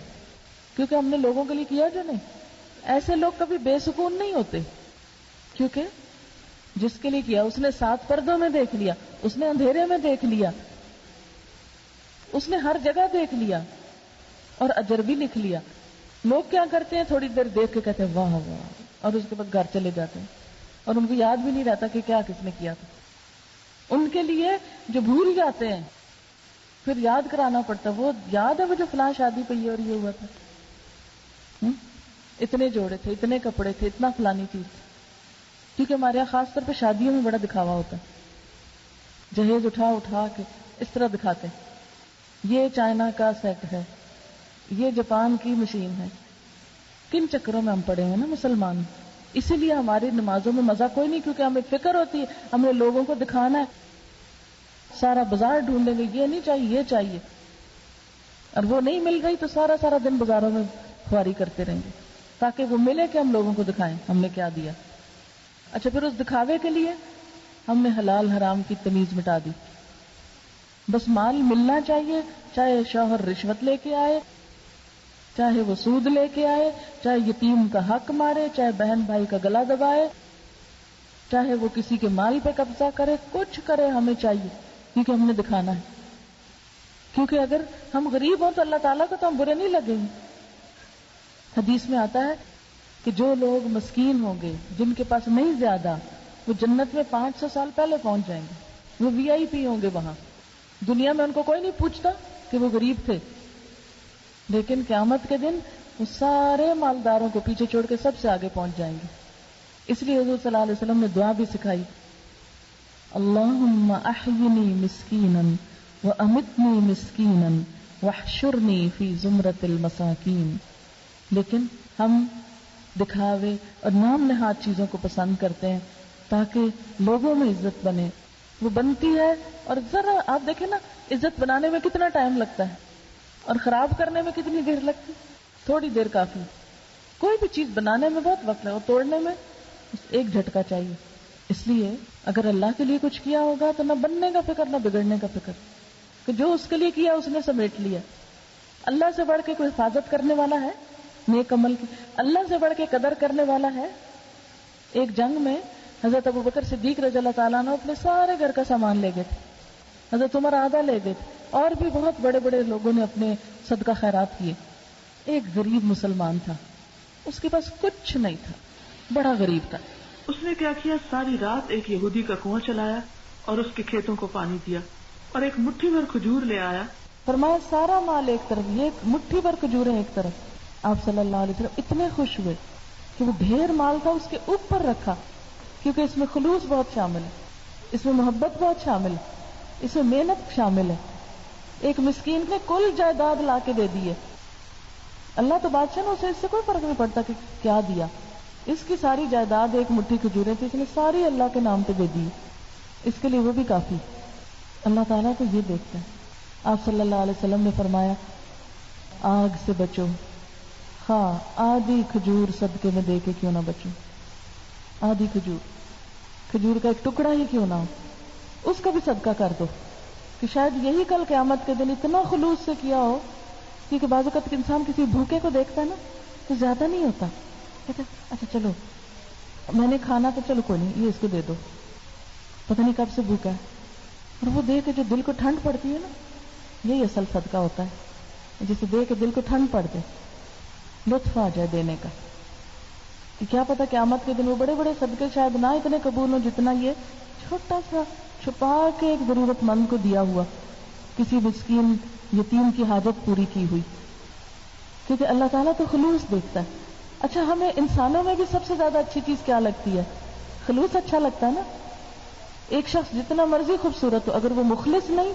کیونکہ ہم نے لوگوں کے لیے کیا جو نہیں۔ ایسے لوگ کبھی بے سکون نہیں ہوتے، کیونکہ جس کے لیے کیا اس نے 7 پردوں میں دیکھ لیا، اس نے اندھیرے میں دیکھ لیا، اس نے ہر جگہ دیکھ لیا اور اجر بھی لکھ لیا۔ لوگ کیا کرتے ہیں؟ تھوڑی دیر دیکھ کے کہتے ہیں واہ واہ، اور اس کے بعد گھر چلے جاتے ہیں، اور ان کو یاد بھی نہیں رہتا کہ کیا کس نے کیا تھا۔ ان کے لیے جو بھول جاتے ہیں پھر یاد کرانا پڑتا، وہ یاد ہے وہ جو فلاں شادی پہ یہ اور یہ ہوا تھا، اتنے جوڑے تھے، اتنے کپڑے تھے، اتنا فلانی چیز تھی۔ کیونکہ ہمارے یہاں خاص طور پہ شادیوں میں بڑا دکھاوا ہوتا ہے، جہیز اٹھا اٹھا کے اس طرح دکھاتے ہیں، یہ چائنا کا سیٹ ہے، یہ جاپان کی مشین ہے۔ کن چکروں میں ہم پڑے ہیں نا مسلمان، اسی لیے ہماری نمازوں میں مزہ کوئی نہیں، کیونکہ ہمیں فکر ہوتی ہے ہم نے لوگوں کو دکھانا ہے، سارا بازار ڈھونڈیں گے، یہ نہیں چاہیے، یہ چاہیے، اور وہ نہیں مل رہی تو سارا سارا دن بازاروں میں خواری کرتے رہیں گے تاکہ وہ ملے کہ ہم لوگوں کو دکھائیں ہم نے کیا دیا۔ اچھا، پھر اس دکھاوے کے لیے ہم نے حلال حرام کی تمیز مٹا دی، بس مال ملنا چاہیے، چاہے شوہر رشوت لے کے آئے، چاہے وہ سود لے کے آئے، چاہے یتیم کا حق مارے، چاہے بہن بھائی کا گلا دبائے، چاہے وہ کسی کے مال پہ قبضہ کرے، کچھ کرے ہمیں چاہیے، کیونکہ ہم نے دکھانا ہے۔ کیونکہ اگر ہم غریب ہوں تو اللہ تعالیٰ کو تو ہم برے نہیں لگیں گے. حدیث میں آتا ہے کہ جو لوگ مسکین ہوں گے، جن کے پاس نہیں زیادہ، وہ جنت میں 500 سال پہلے پہنچ جائیں گے. وہ VIP ہوں گے وہاں. دنیا میں ان کو کوئی نہیں پوچھتا کہ وہ غریب تھے، لیکن قیامت کے دن وہ سارے مالداروں کو پیچھے چھوڑ کے سب سے آگے پہنچ جائیں گے. اس لیے حضور صلی اللہ علیہ وسلم نے دعا بھی سکھائی، اللہم احینی مسکینا وامتنی مسکینا واحشرنی فی زمرۃ المساکین. لیکن ہم دکھاوے اور نام نہاد چیزوں کو پسند کرتے ہیں تاکہ لوگوں میں عزت بنے. وہ بنتی ہے اور ذرا آپ دیکھیں نا، عزت بنانے میں کتنا ٹائم لگتا ہے اور خراب کرنے میں کتنی دیر لگتی، تھوڑی دیر کافی. کوئی بھی چیز بنانے میں بہت وقت لگا اور توڑنے میں ایک جھٹکا چاہیے. اس لیے اگر اللہ کے لیے کچھ کیا ہوگا تو نہ بننے کا فکر نہ بگڑنے کا فکر، کہ جو اس کے لیے کیا اس نے سمیٹ لیا. اللہ سے بڑھ کے کوئی حفاظت کرنے والا ہے نیک عمل کی؟ اللہ سے بڑھ کے قدر کرنے والا ہے؟ ایک جنگ میں حضرت ابوبکر صدیق رضی اللہ تعالیٰ عنہ اپنے سارے گھر کا سامان لے گئے تھے، حضرت عمر آدھا لے گئے تھے، اور بھی بہت بڑے بڑے لوگوں نے اپنے صدقہ خیرات کیے. ایک غریب مسلمان تھا، اس کے پاس کچھ نہیں تھا، بڑا غریب تھا. اس نے کیا کیا؟ ساری رات ایک یہودی کا کنواں چلایا اور اس کے کھیتوں کو پانی دیا اور ایک مٹھی بھر کھجور لے آیا. فرمایا سارا مال ایک طرف، یہ ایک مٹھی بھر کھجوریں ایک طرف. آپ صلی اللہ علیہ وسلم اتنے خوش ہوئے کہ وہ ڈھیر مال تھا اس کے اوپر رکھا، کیونکہ اس میں خلوص بہت شامل ہے، اس میں محبت بہت شامل ہے، اس میں محنت شامل ہے. ایک مسکین نے کل جائیداد لا کے دے دی ہے. اللہ تو بادشاہ نے اسے اس سے کوئی فرق نہیں پڑتا کہ کیا دیا. اس کی ساری جائیداد ایک مٹھی کھجوریں تھی، اس نے ساری اللہ کے نام پہ دے دی. اس کے لیے وہ بھی کافی. اللہ تعالیٰ تو یہ دیکھتا ہے. آپ صلی اللہ علیہ وسلم نے فرمایا آگ سے بچو، ہاں آدھی کھجور صدقے میں دے کے کیوں نہ بچو. آدھی کھجور کا ایک ٹکڑا ہی کیوں نہ ہو، اس کا بھی صدقہ کر دو، کہ شاید یہی کل قیامت کے دن اتنا خلوص سے کیا ہو. کیونکہ بعض اوقات انسان کسی بھوکے کو دیکھتا ہے نا تو زیادہ نہیں ہوتا، کہتا اچھا چلو میں نے کھانا تو چلو کوئی نہیں، یہ اس کو دے دو، پتہ نہیں کب سے بھوکا ہے. اور وہ دے کے جو دل کو ٹھنڈ پڑتی ہے نا، یہی اصل صدقہ ہوتا ہے، جسے دے کے دل کو ٹھنڈ پڑ دے، لطف آ جائے دینے کا. کہ کیا پتا قیامت کے دن وہ بڑے بڑے صدقے شاید نہ اتنے قبول ہوں جتنا یہ چھوٹا سا چھپا کے ایک ضرورت مند کو دیا ہوا، کسی مسکین یتیم کی حاجت پوری کی ہوئی. کیونکہ اللہ تعالیٰ تو خلوص دیکھتا ہے. اچھا ہمیں انسانوں میں بھی سب سے زیادہ اچھی چیز کیا لگتی ہے؟ خلوص اچھا لگتا ہے نا. ایک شخص جتنا مرضی خوبصورت ہو، اگر وہ مخلص نہیں،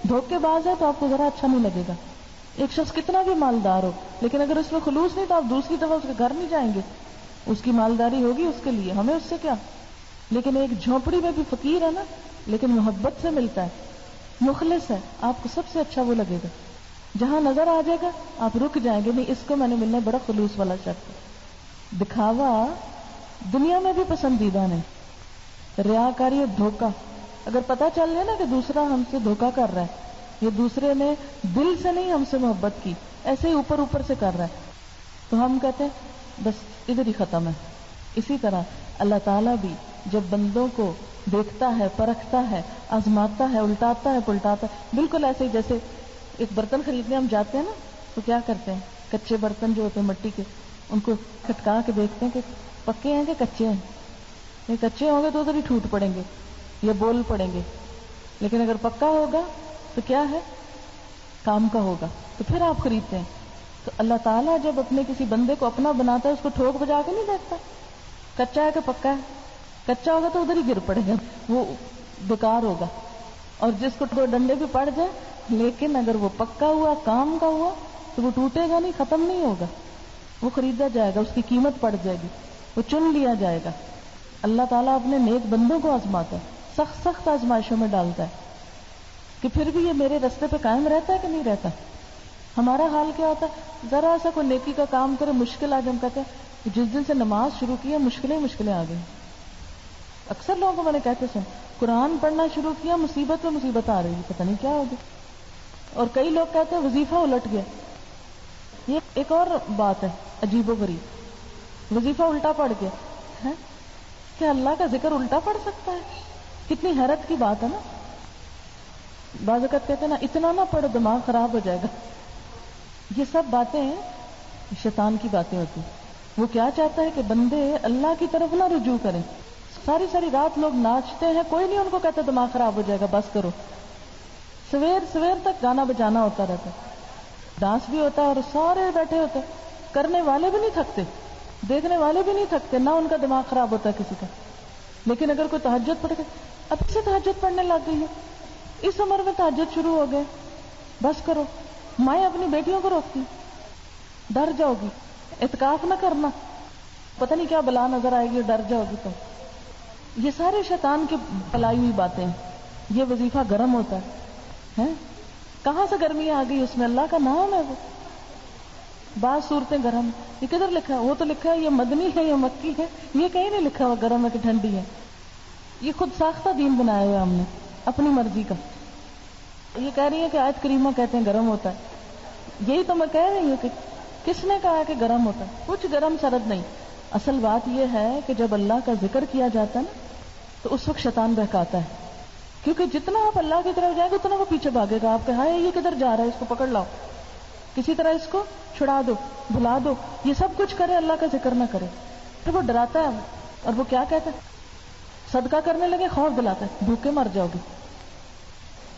دھوکے باز ہے، تو آپ کو ذرا اچھا نہیں لگے گا. ایک شخص کتنا بھی مالدار ہو، لیکن اگر اس میں خلوص نہیں تو آپ دوسری دفعہ اس کے گھر نہیں جائیں گے. اس کی مالداری ہوگی اس کے لیے، ہمیں اس سے کیا. لیکن ایک جھونپڑی میں بھی فقیر ہے نا، لیکن محبت سے ملتا ہے، مخلص ہے، آپ کو سب سے اچھا وہ لگے گا. جہاں نظر آ جائے گا آپ رک جائیں گے، نہیں اس کو میں نے ملنا بڑا خلوص والا شخص. دکھاوا دنیا میں بھی پسندیدہ نہیں. ریاکاری اور دھوکہ، اگر پتہ چل جائے نا کہ دوسرا ہم سے دھوکہ کر رہا ہے، یہ دوسرے نے دل سے نہیں ہم سے محبت کی، ایسے ہی اوپر اوپر سے کر رہا ہے، تو ہم کہتے ہیں بس ادھر ہی ختم ہے. اسی طرح اللہ تعالیٰ بھی جب بندوں کو دیکھتا ہے، پرکھتا ہے، آزماتا ہے، الٹاتا ہے، پلٹاتا ہے. بالکل ایسے ہی جیسے ایک برتن خریدنے ہم جاتے ہیں نا، تو کیا کرتے ہیں، کچے برتن جو ہوتے ہیں مٹی کے، ان کو کھٹکا کے دیکھتے ہیں کہ پکے ہیں کہ کچے ہیں. یہ کچے ہوں گے تو ادھر ہی ٹوٹ پڑیں گے یا بول پڑیں گے، لیکن اگر پکا ہوگا تو کیا ہے، کام کا ہوگا، تو پھر آپ خریدتے ہیں. تو اللہ تعالیٰ جب اپنے کسی بندے کو اپنا بناتا ہے اس کو ٹھوک بجا کے نہیں دیکھتا کچا ہے کہ پکا ہے. کچا ہوگا تو ادھر ہی گر پڑے گا، وہ بیکار ہوگا. اور جس کو دو ڈنڈے بھی پڑ جائے، لیکن اگر وہ پکا ہوا، کام کا ہوا، تو وہ ٹوٹے گا نہیں، ختم نہیں ہوگا، وہ خریدا جائے گا، اس کی قیمت پڑ جائے گی، وہ چن لیا جائے گا. اللہ تعالیٰ اپنے نیک بندوں کو آزماتا ہے، سخت سخت آزمائشوں میں ڈالتا ہے کہ پھر بھی یہ میرے راستے پہ قائم رہتا ہے کہ نہیں رہتا. ہمارا حال کیا ہوتا ہے، ذرا سا کوئی نیکی کا کام کرے، مشکل آ جائے، ہم کہتے ہیں جس دن سے نماز شروع کی ہے مشکلیں آ گئی. اکثر لوگوں کو میں نے کہتے سن، قرآن پڑھنا شروع کیا مصیبت پہ مصیبت آ رہی ہے، پتہ نہیں کیا ہوگی. اور کئی لوگ کہتے ہیں وظیفہ الٹ گیا. یہ ایک اور بات ہے عجیب و غریب، وظیفہ الٹا پڑ گیا ہے. کیا اللہ کا ذکر الٹا پڑ سکتا ہے؟ کتنی حیرت کی بات ہے نا. بعض اوقات کہتے ہیں نا اتنا نہ پڑھ دماغ خراب ہو جائے گا. یہ سب باتیں شیطان کی باتیں ہوتی. وہ کیا چاہتا ہے کہ بندے اللہ کی طرف نہ رجوع کریں. ساری ساری رات لوگ ناچتے ہیں, کوئی نہیں ان کو کہتا دماغ خراب ہو جائے گا, بس کرو. سویر تک گانا بجانا ہوتا رہتا, ڈانس بھی ہوتا ہے اور سارے بیٹھے ہوتے, کرنے والے بھی نہیں تھکتے, دیکھنے والے بھی نہیں تھکتے, نہ ان کا دماغ خراب ہوتا کسی کا. لیکن اگر کوئی تہجد پڑھ کے اب سے تہجد پڑھنے لگ گئی ہے, اس عمر میں تہجد شروع ہو گئے, بس کرو. مائیں اپنی بیٹیوں کو روکتی, ڈر جاؤ گی, اعتکاف نہ کرنا, پتہ نہیں کیا بلا نظر آئے گی, ڈر جاؤ گی تم. یہ سارے شیطان کی پلائی ہوئی باتیں. یہ وظیفہ گرم ہوتا ہے, کہاں سے گرمی آ گئی, اس میں اللہ کا نام ہے. وہ بعض صورتیں گرم, یہ کدھر لکھا ہے؟ وہ تو لکھا ہے یہ مدنی ہے, یہ مکی ہے, یہ کہیں نہیں لکھا ہوا گرم ہے کہ ٹھنڈی ہے. یہ خود ساختہ دین بنایا ہوا ہم نے اپنی مرضی کا. یہ کہہ رہی ہے کہ آیت کریمہ کہتے ہیں گرم ہوتا ہے. یہی تو میں کہہ رہی ہوں کہ کس نے کہا کہ گرم ہوتا ہے؟ کچھ گرم سرد نہیں. اصل بات یہ ہے کہ جب اللہ کا ذکر کیا جاتا ہے نا تو اس وقت شیطان بہکاتا ہے, کیونکہ جتنا آپ اللہ کی طرف جائیں گے اتنا وہ پیچھے بھاگے گا. آپ کہا ہے یہ کدھر جا رہا ہے, اس کو پکڑ لاؤ, کسی طرح اس کو چھڑا دو, بھلا دو. یہ سب کچھ کرے, اللہ کا ذکر نہ کرے. پھر وہ ڈراتا ہے, اور وہ کیا کہتا ہے, صدقہ کرنے لگے خوف دلاتا ہے, بھوکے مر جاؤ گے,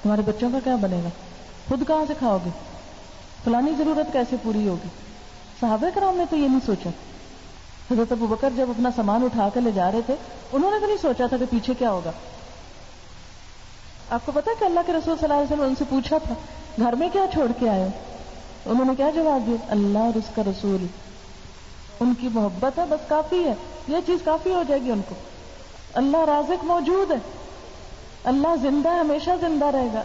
تمہارے بچوں کا کیا بنے گا, خود کہاں سے کھاؤ گے, فلانی ضرورت کیسے پوری ہوگی. صحابہ کرام نے تو یہ نہیں سوچا. حضرت ابوبکر جب اپنا سامان اٹھا کے لے جا رہے تھے, انہوں نے تو نہیں سوچا تھا کہ پیچھے کیا ہوگا. آپ کو پتا ہے کہ اللہ کے رسول صلی اللہ علیہ وسلم ان سے پوچھا تھا گھر میں کیا چھوڑ کے آئے, انہوں نے کیا جواب دیا, اللہ اور اس کا رسول, ان کی محبت ہے بس کافی ہے, یہ چیز کافی ہو جائے گی ان کو. اللہ رازق موجود ہے, اللہ زندہ ہے, ہمیشہ زندہ رہے گا.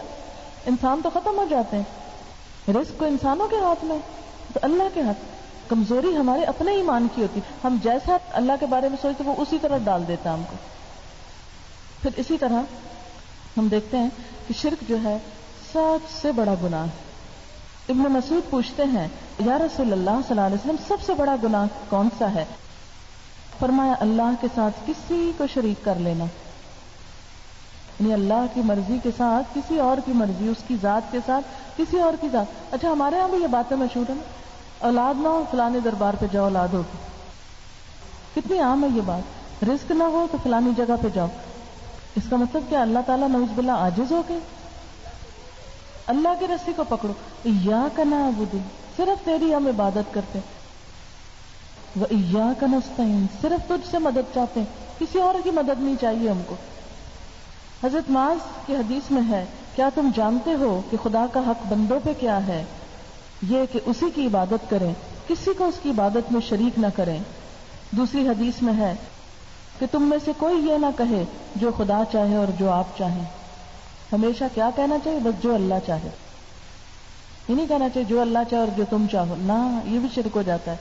انسان تو ختم ہو جاتے ہیں, رزق کو انسانوں کے ہاتھ میں, تو اللہ کے ہاتھ. کمزوری ہمارے اپنے ایمان کی ہوتی, ہم جیسا اللہ کے بارے میں سوچتے وہ اسی طرح ڈال دیتا ہم کو. پھر اسی طرح ہم دیکھتے ہیں کہ شرک جو ہے سب سے بڑا گناہ. ابن مسعود پوچھتے ہیں یا رسول اللہ صلی اللہ علیہ وسلم سب سے بڑا گناہ کون سا ہے؟ فرمایا اللہ کے ساتھ کسی کو شریک کر لینا, یعنی اللہ کی مرضی کے ساتھ کسی اور کی مرضی, اس کی ذات کے ساتھ کسی اور کی ذات. اچھا ہمارے یہاں بھی یہ باتیں مشہور ہیں, اولاد نہ ہو فلانے دربار پہ جاؤ اولاد ہوگی, کتنی عام ہے یہ بات. رزق نہ ہو تو فلانی جگہ پہ جاؤ. اس کا مطلب کیا اللہ تعالیٰ نعوذ باللہ عاجز ہو گئے؟ اللہ کی رسی کو پکڑو, ایاک نعبد, صرف تیری ہم عبادت کرتے, و ایاک نستعین, صرف تجھ سے مدد چاہتے ہیں, کسی اور کی مدد نہیں چاہیے ہم کو. حضرت معاذ کی حدیث میں ہے کیا تم جانتے ہو کہ خدا کا حق بندوں پہ کیا ہے؟ یہ کہ اسی کی عبادت کریں, کسی کو اس کی عبادت میں شریک نہ کریں. دوسری حدیث میں ہے کہ تم میں سے کوئی یہ نہ کہے جو خدا چاہے اور جو آپ چاہیں. ہمیشہ کیا کہنا چاہیے؟ بس جو اللہ چاہے. یہ نہیں کہنا چاہیے جو اللہ چاہے اور جو تم چاہو, نہ, یہ بھی شرک ہو جاتا ہے.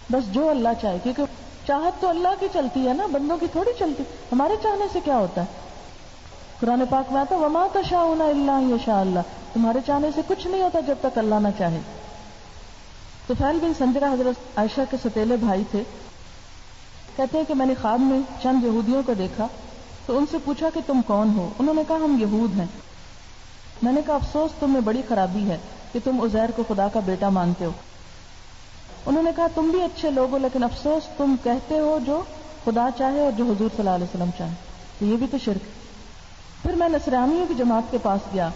بس جو اللہ چاہے, کیونکہ چاہت تو اللہ کی چلتی ہے نا, بندوں کی تھوڑی چلتی. ہمارے چاہنے سے کیا ہوتا ہے؟ قرآن پاک میں آتا ہے وما تشاءون الا ان یشاء اللہ, تمہارے چاہنے سے کچھ نہیں ہوتا جب تک اللہ نہ چاہے. طفیل بن سنجرہ حضرت عائشہ کے ستیلے بھائی تھے. کہتے ہیں کہ میں نے خواب میں چند یہودیوں کو دیکھا تو ان سے پوچھا کہ تم کون ہو؟ انہوں نے کہا ہم یہود ہیں. میں نے کہا افسوس تم میں بڑی خرابی ہے کہ تم عزیر کو خدا کا بیٹا مانتے ہو. انہوں نے کہا تم بھی اچھے لوگ ہو لیکن افسوس تم کہتے ہو جو خدا چاہے اور جو حضور صلی اللہ علیہ وسلم چاہے, تو یہ بھی تو شرک. پھر میں نصرانیوں کی جماعت کے پاس گیا,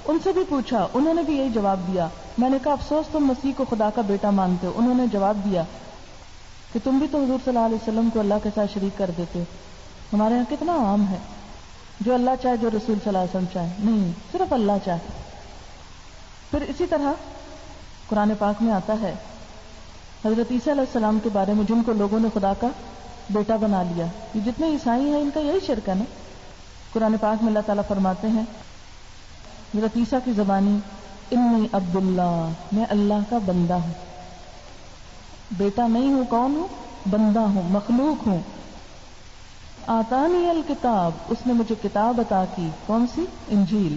ان سے بھی پوچھا, انہوں نے بھی یہی جواب دیا. میں نے کہا افسوس تم مسیح کو خدا کا بیٹا مانتے ہو. انہوں نے جواب دیا کہ تم بھی تو حضور صلی اللہ علیہ وسلم کو اللہ کے ساتھ شریک کر دیتے ہو. ہمارے یہاں کتنا عام ہے جو اللہ چاہے جو رسول صلی اللہ علیہ وسلم چاہے, نہیں, صرف اللہ چاہے. پھر اسی طرح قرآن پاک میں آتا ہے حضرت عیسیٰ علیہ السلام کے بارے میں, جن کو لوگوں نے خدا کا بیٹا بنا لیا. یہ جتنے عیسائی ہیں ان کا یہی شرک ہے نا. قرآن پاک میں اللہ تعالیٰ فرماتے ہیں حضرت عیسیٰ کی زبانی انی عبداللہ, میں اللہ کا بندہ ہوں. بیٹا نہیں ہوں, کون ہوں؟ بندہ ہوں, مخلوق ہوں. آتانی الکتاب, اس نے مجھے کتاب عطا کی, کون سی؟ انجیل.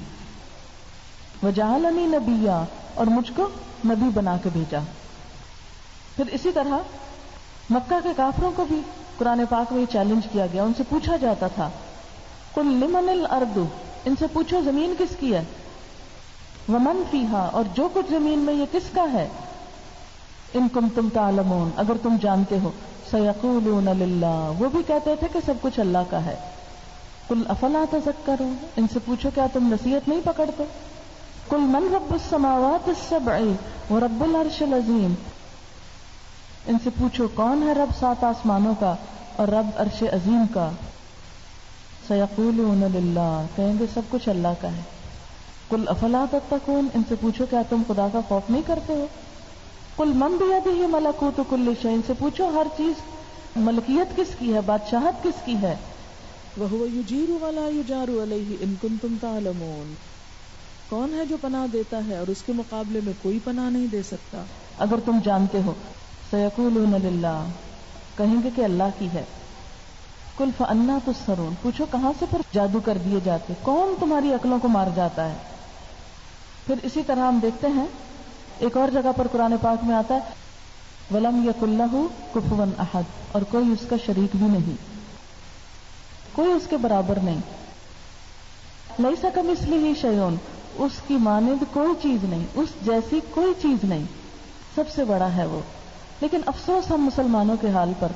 وجعلنی نبیا, اور مجھ کو نبی بنا کے بھیجا. پھر اسی طرح مکہ کے کافروں کو بھی قرآن پاک میں یہ چیلنج کیا گیا. ان سے پوچھا جاتا تھا قل لمن الارض, ان سے پوچھو زمین کس کی ہے، ومن فیہا، اور جو کچھ زمین میں یہ کس کا ہے، ان کنتم تعلمون، اگر تم جانتے ہو، سیقولون للہ، وہ بھی کہتے تھے کہ سب کچھ اللہ کا ہے، قل افلا تذکرون، ان سے پوچھو کیا تم نصیحت نہیں پکڑتے، قل من رب السماوات السبع ورب العرش العظیم، ان سے پوچھو کون ہے رب 7 آسمانوں کا اور رب عرش عظیم کا، سیقولون للہ، کہیں گے سب کچھ اللہ کا ہے، قل افلا تتقون، ان سے پوچھو کیا تم خدا کا خوف نہیں کرتے ہو، قل من بیدہ ملکوت کل شیء، ان سے پوچھو ہر چیز ملکیت کس کی ہے، بادشاہت کس کی ہے، وَهُوَ يُجِيرُ وَلَا يُجَارُ عَلَيْهِ إِن كُنتُمْ تَعْلَمُونَ، کون ہے جو پناہ دیتا ہے اور اس کے مقابلے میں کوئی پناہ نہیں دے سکتا، اگر تم جانتے ہو، سَيَقُولُونَ لِلَّهِ، کہیں گے کہ اللہ کی ہے، قُلْ فَأَنَّىٰ تُسْحَرُونَ، پوچھو کہاں سے پھر جادو کر دیے جاتے، کون تمہاری عقلوں کو مار جاتا ہے۔ پھر اسی طرح ہم دیکھتے ہیں ایک اور جگہ پر قرآن پاک میں آتا ہے وَلَمْ يَكُنْ لَهُ كُفُوًا أَحَدٌ، اور کوئی اس کا شریک بھی نہیں، کوئی اس کے برابر نہیں، لَيْسَ كَمِثْلِهِ شَيْءٌ، اس کی مانند کوئی چیز نہیں، اس جیسی کوئی چیز نہیں، سب سے بڑا ہے وہ۔ لیکن افسوس ہم مسلمانوں کے حال پر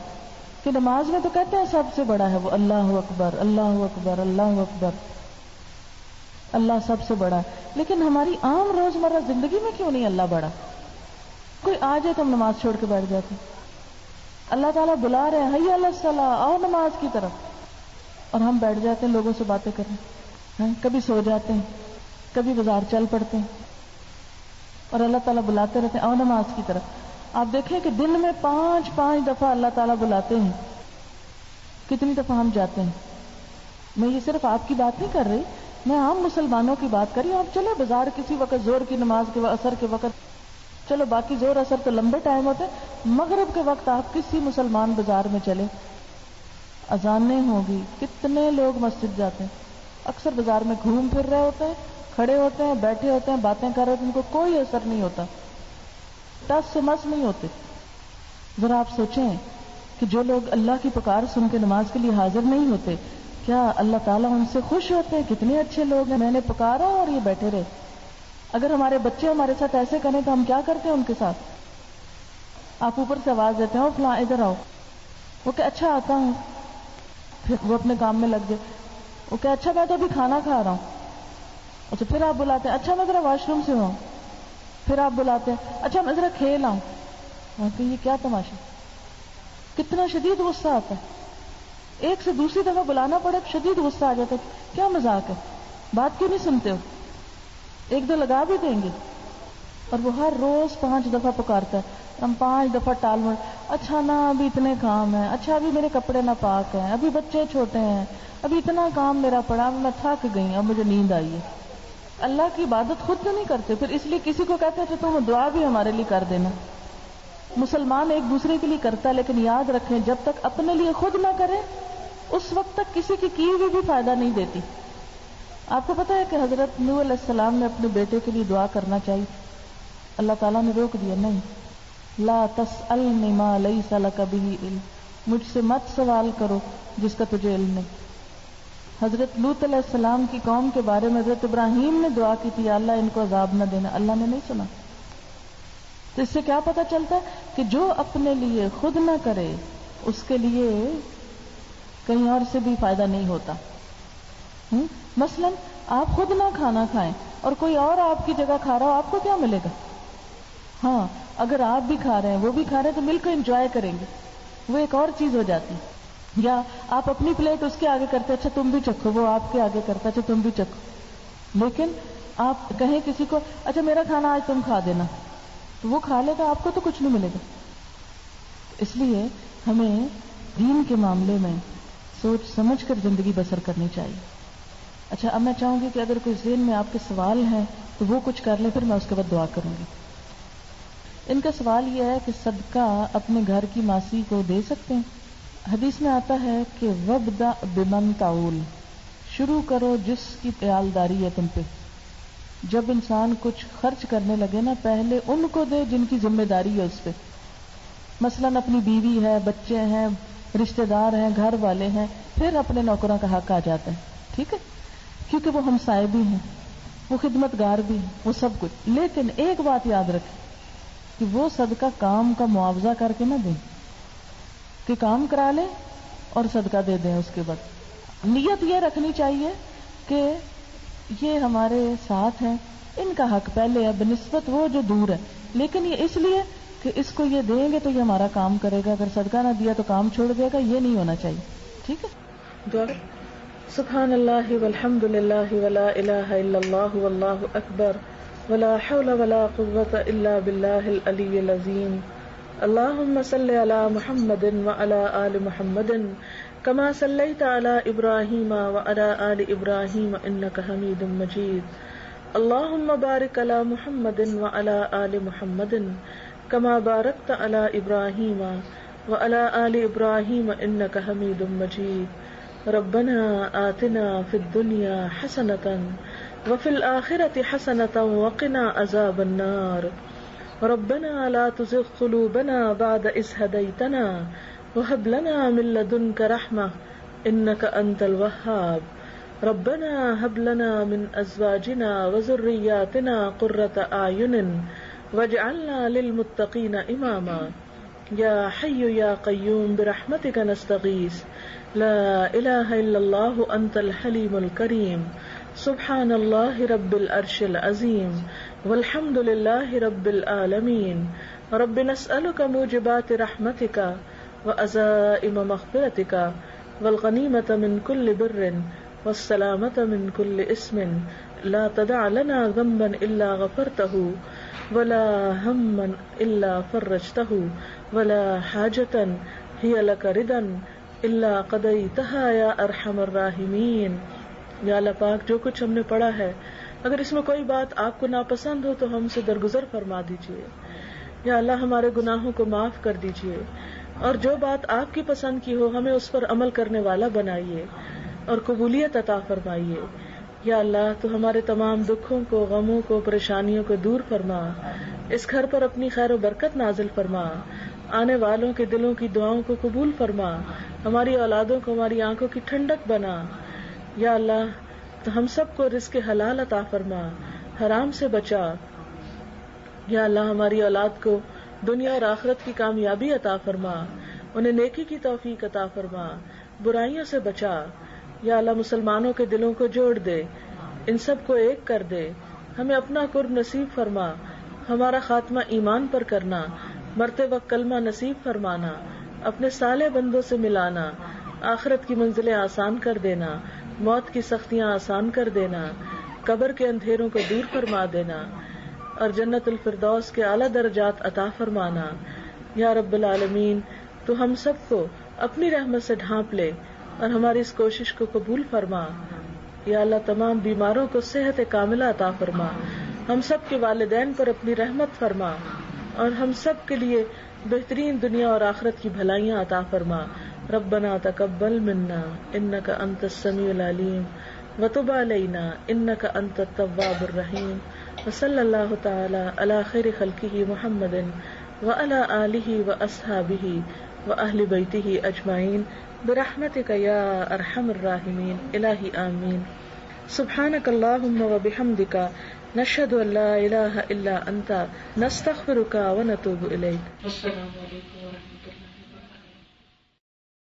کہ نماز میں تو کہتے ہیں سب سے بڑا ہے وہ، اللہ اکبر اللہ اکبر اللہ اکبر، اللہ سب سے بڑا ہے، لیکن ہماری عام روزمرہ زندگی میں کیوں نہیں اللہ بڑا؟ کوئی آ جائے تو ہم نماز چھوڑ کے بیٹھ جاتے ہیں، اللہ تعالیٰ بلا رہے ہیں حی علی الصلاۃ، آؤ نماز کی طرف، اور ہم بیٹھ جاتے ہیں لوگوں سے باتیں کریں، کبھی سو جاتے ہیں، کبھی بازار چل پڑتے ہیں، اور اللہ تعالیٰ بلاتے رہتے ہیں آؤ نماز کی طرف۔ آپ دیکھیں کہ دن میں 5 دفعہ اللہ تعالیٰ بلاتے ہیں، کتنی دفعہ ہم جاتے ہیں؟ میں یہ صرف آپ کی بات نہیں کر رہی، میں عام مسلمانوں کی بات کر رہی ہوں۔ آپ چلے بازار کسی وقت زور کی نماز کے اثر کے وقت، چلو باقی زور اثر تو لمبے ٹائم ہوتے ہیں، مغرب کے وقت آپ کسی مسلمان بازار میں چلے، اذانیں ہوگی، کتنے لوگ مسجد جاتے ہیں، اکثر بازار میں گھوم پھر رہے ہوتے ہیں، کھڑے ہوتے ہیں، بیٹھے ہوتے ہیں، باتیں کر رہے ہوتے ہیں، ان کو کوئی اثر نہیں ہوتا، ٹس سے مس نہیں ہوتے۔ ذرا آپ سوچیں کہ جو لوگ اللہ کی پکار سن کے نماز کے لیے حاضر نہیں ہوتے، کیا اللہ تعالیٰ ان سے خوش ہوتے ہیں؟ کتنے اچھے لوگ ہیں، میں نے پکارا اور یہ بیٹھے رہے۔ اگر ہمارے بچے ہمارے ساتھ ایسے کریں تو ہم کیا کرتے ہیں ان کے ساتھ؟ آپ اوپر سے آواز دیتے ہیں فلاں ادھر آؤ، وہ کہ اچھا آتا ہوں، پھر وہ اپنے کام میں لگ گئے، وہ کہ اچھا میں تو ابھی کھانا کھا رہا ہوں، اچھا پھر آپ بلاتے ہیں اچھا میں ذرا واش روم سے ہوں، پھر آپ بلاتے ہیں اچھا میں ذرا کھیل آؤں، کہ یہ کیا تماشا، کتنا شدید غصہ آتا ہے، ایک سے دوسری دفعہ بلانا پڑے شدید غصہ آ جاتا ہے، کیا مذاق ہے، بات کیوں نہیں سنتے ہو، ایک دو لگا بھی دیں گے، اور وہ ہر روز 5 دفعہ پکارتا ہے، ہم 5 دفعہ ٹال مڑ، اچھا نا ابھی اتنے کام ہیں، اچھا ابھی میرے کپڑے نہ پاک ہیں، ابھی بچے چھوٹے ہیں، ابھی اتنا کام میرا پڑا، میں تھک گئی، اب مجھے نیند آئی ہے۔ اللہ کی عبادت خود تو نہیں کرتے، پھر اس لیے کسی کو کہتے ہیں تم دعا بھی ہمارے لیے کر دینا۔ مسلمان ایک دوسرے کے لیے کرتا ہے، لیکن یاد رکھیں جب تک اپنے لیے خود نہ کریں اس وقت تک کسی کی ہوئی بھی فائدہ نہیں دیتی۔ آپ کو پتا ہے کہ حضرت نوح علیہ السلام نے اپنے بیٹے کے لیے دعا کرنا چاہیے، اللہ تعالیٰ نے روک دیا، نہیں، لا تسألنی ما لیس لک بہ علم، مجھ سے مت سوال کرو جس کا تجھے علم نہیں۔ حضرت لوط علیہ السلام کی قوم کے بارے میں حضرت ابراہیم نے دعا کی تھی اللہ ان کو عذاب نہ دینا، اللہ نے نہیں سنا۔ تو اس سے کیا پتہ چلتا ہے کہ جو اپنے لیے خود نہ کرے اس کے لیے کہیں اور سے بھی فائدہ نہیں ہوتا۔ مثلا آپ خود نہ کھانا کھائیں اور کوئی اور آپ کی جگہ کھا رہا ہو، آپ کو کیا ملے گا؟ ہاں اگر آپ بھی کھا رہے ہیں وہ بھی کھا رہے ہیں تو مل کر انجوائے کریں گے، وہ ایک اور چیز ہو جاتی۔ یا آپ اپنی پلیٹ اس کے آگے کرتے اچھا تم بھی چکھو، وہ آپ کے آگے کرتا اچھا تم بھی چکھو، لیکن آپ کہیں کسی کو اچھا میرا کھانا آج تم کھا دینا، تو وہ کھا لے گا، آپ کو تو کچھ نہیں ملے گا۔ اس لیے ہمیں دین کے معاملے میں سوچ سمجھ کر زندگی بسر کرنی چاہیے۔ اچھا اب میں چاہوں گی کہ اگر کوئی ذہن میں آپ کے سوال ہیں تو وہ کچھ کر لیں، پھر میں اس کے بعد دعا کروں گی۔ ان کا سوال یہ ہے کہ صدقہ اپنے گھر کی ماسی کو دے سکتے ہیں؟ حدیث میں آتا ہے کہ وَابْدَأْ بِمَنْ تَعُولُ، شروع کرو جس کی عیالداری ہے تم پہ۔ جب انسان کچھ خرچ کرنے لگے نا پہلے ان کو دے جن کی ذمہ داری ہے اس پہ، مثلا اپنی بیوی ہے، بچے ہیں، رشتہ دار ہیں، گھر والے ہیں، پھر اپنے نوکروں کا حق آ جاتا ہے، ٹھیک ہے؟ کیونکہ وہ ہمسائے بھی ہیں، وہ خدمت گار بھی ہیں، وہ سب کچھ. لیکن ایک بات یاد رکھیں کہ وہ صدقہ کام کا معاوضہ کر کے نہ دیں کہ کام کرا لیں اور صدقہ دے دیں. اس کے بعد نیت یہ رکھنی چاہیے کہ یہ ہمارے ساتھ ہیں، ان کا حق پہلے ہے بنسبت وہ جو دور ہے، لیکن یہ اس لیے کہ اس کو یہ دیں گے تو یہ ہمارا کام کرے گا، اگر صدقہ نہ دیا تو کام چھوڑ دے گا. یہ نہیں ہونا چاہیے. ٹھیک ہے. دعا سبحان اللہ والحمد للہ ولا الہ الا اللہ واللہ اکبر ولا حول ولا قوة الا باللہ العلی العظیم. اللہم صل علی محمد وعلی آل محمد کما صلیت علی ابراہیم وعلی آل ابراہیم انک حمید مجید. اللہم بارک علی محمد وعلی آل محمد کما بارکت علی ابراہیم وعلی آل ابراہیم انک حمید مجید. ربنا آتنا فی الدنیا حسنۃ وفی الآخرۃ حسنۃ وقنا عذاب النار. ربنا لا تزغ قلوبنا بعد إذ هديتنا وهب لنا من لدنك رحمة إنك أنت الوهاب. ربنا هب لنا من أزواجنا وذرياتنا قرة أعين واجعلنا للمتقين إماما. يا حي يا قيوم برحمتك نستغيث لا إله إلا الله أنت الحليم الكريم. سبحان الله رب العرش العظيم والحمد لله رب العالمين. رب نسألك موجبات رحمتك وعزائم مغفرتك والغنيمة من كل بر والسلامة من كل اسم لا تدع لنا ذنبا إلا غفرته ولا هما إلا فرجته ولا حاجة هي لك ردا إلا قضيتها يا أرحم الراحمين. یا اللہ پاک جو کچھ ہم نے پڑھا ہے اگر اس میں کوئی بات آپ کو ناپسند ہو تو ہم سے درگزر فرما دیجیے. یا اللہ ہمارے گناہوں کو معاف کر دیجیے اور جو بات آپ کی پسند کی ہو ہمیں اس پر عمل کرنے والا بنائیے اور قبولیت عطا فرمائیے. یا اللہ تو ہمارے تمام دکھوں کو، غموں کو، پریشانیوں کو دور فرما. اس گھر پر اپنی خیر و برکت نازل فرما. آنے والوں کے دلوں کی دعاؤں کو قبول فرما. ہماری اولادوں کو ہماری آنکھوں کی ٹھنڈک بنا. یا اللہ تو ہم سب کو رزق حلال عطا فرما، حرام سے بچا. یا اللہ ہماری اولاد کو دنیا اور آخرت کی کامیابی عطا فرما، انہیں نیکی کی توفیق عطا فرما، برائیوں سے بچا. یا اللہ مسلمانوں کے دلوں کو جوڑ دے، ان سب کو ایک کر دے. ہمیں اپنا قرب نصیب فرما، ہمارا خاتمہ ایمان پر کرنا، مرتے وقت کلمہ نصیب فرمانا، اپنے صالح بندوں سے ملانا، آخرت کی منزلیں آسان کر دینا، موت کی سختیاں آسان کر دینا، قبر کے اندھیروں کو دور فرما دینا اور جنت الفردوس کے اعلیٰ درجات عطا فرمانا. یا رب العالمین تو ہم سب کو اپنی رحمت سے ڈھانپ لے اور ہماری اس کوشش کو قبول فرما. یا اللہ تمام بیماروں کو صحت کاملہ عطا فرما. ہم سب کے والدین پر اپنی رحمت فرما اور ہم سب کے لیے بہترین دنیا اور آخرت کی بھلائیاں عطا فرما. ربنا تقبل منا انك انت السميع العليم وتب علينا انك انت التواب الرحيم. وصلى الله تعالى على خير خلقه محمد وعلى آله واصحابه واهل بيته اجمعين برحمتك يا ارحم الراحمين. الہی آمین. سبحانك اللهم وبحمدك نشهد ان لا اله الا انت نستغفرك ونتوب اليك. السلام علیکم ورحمۃ اللہ.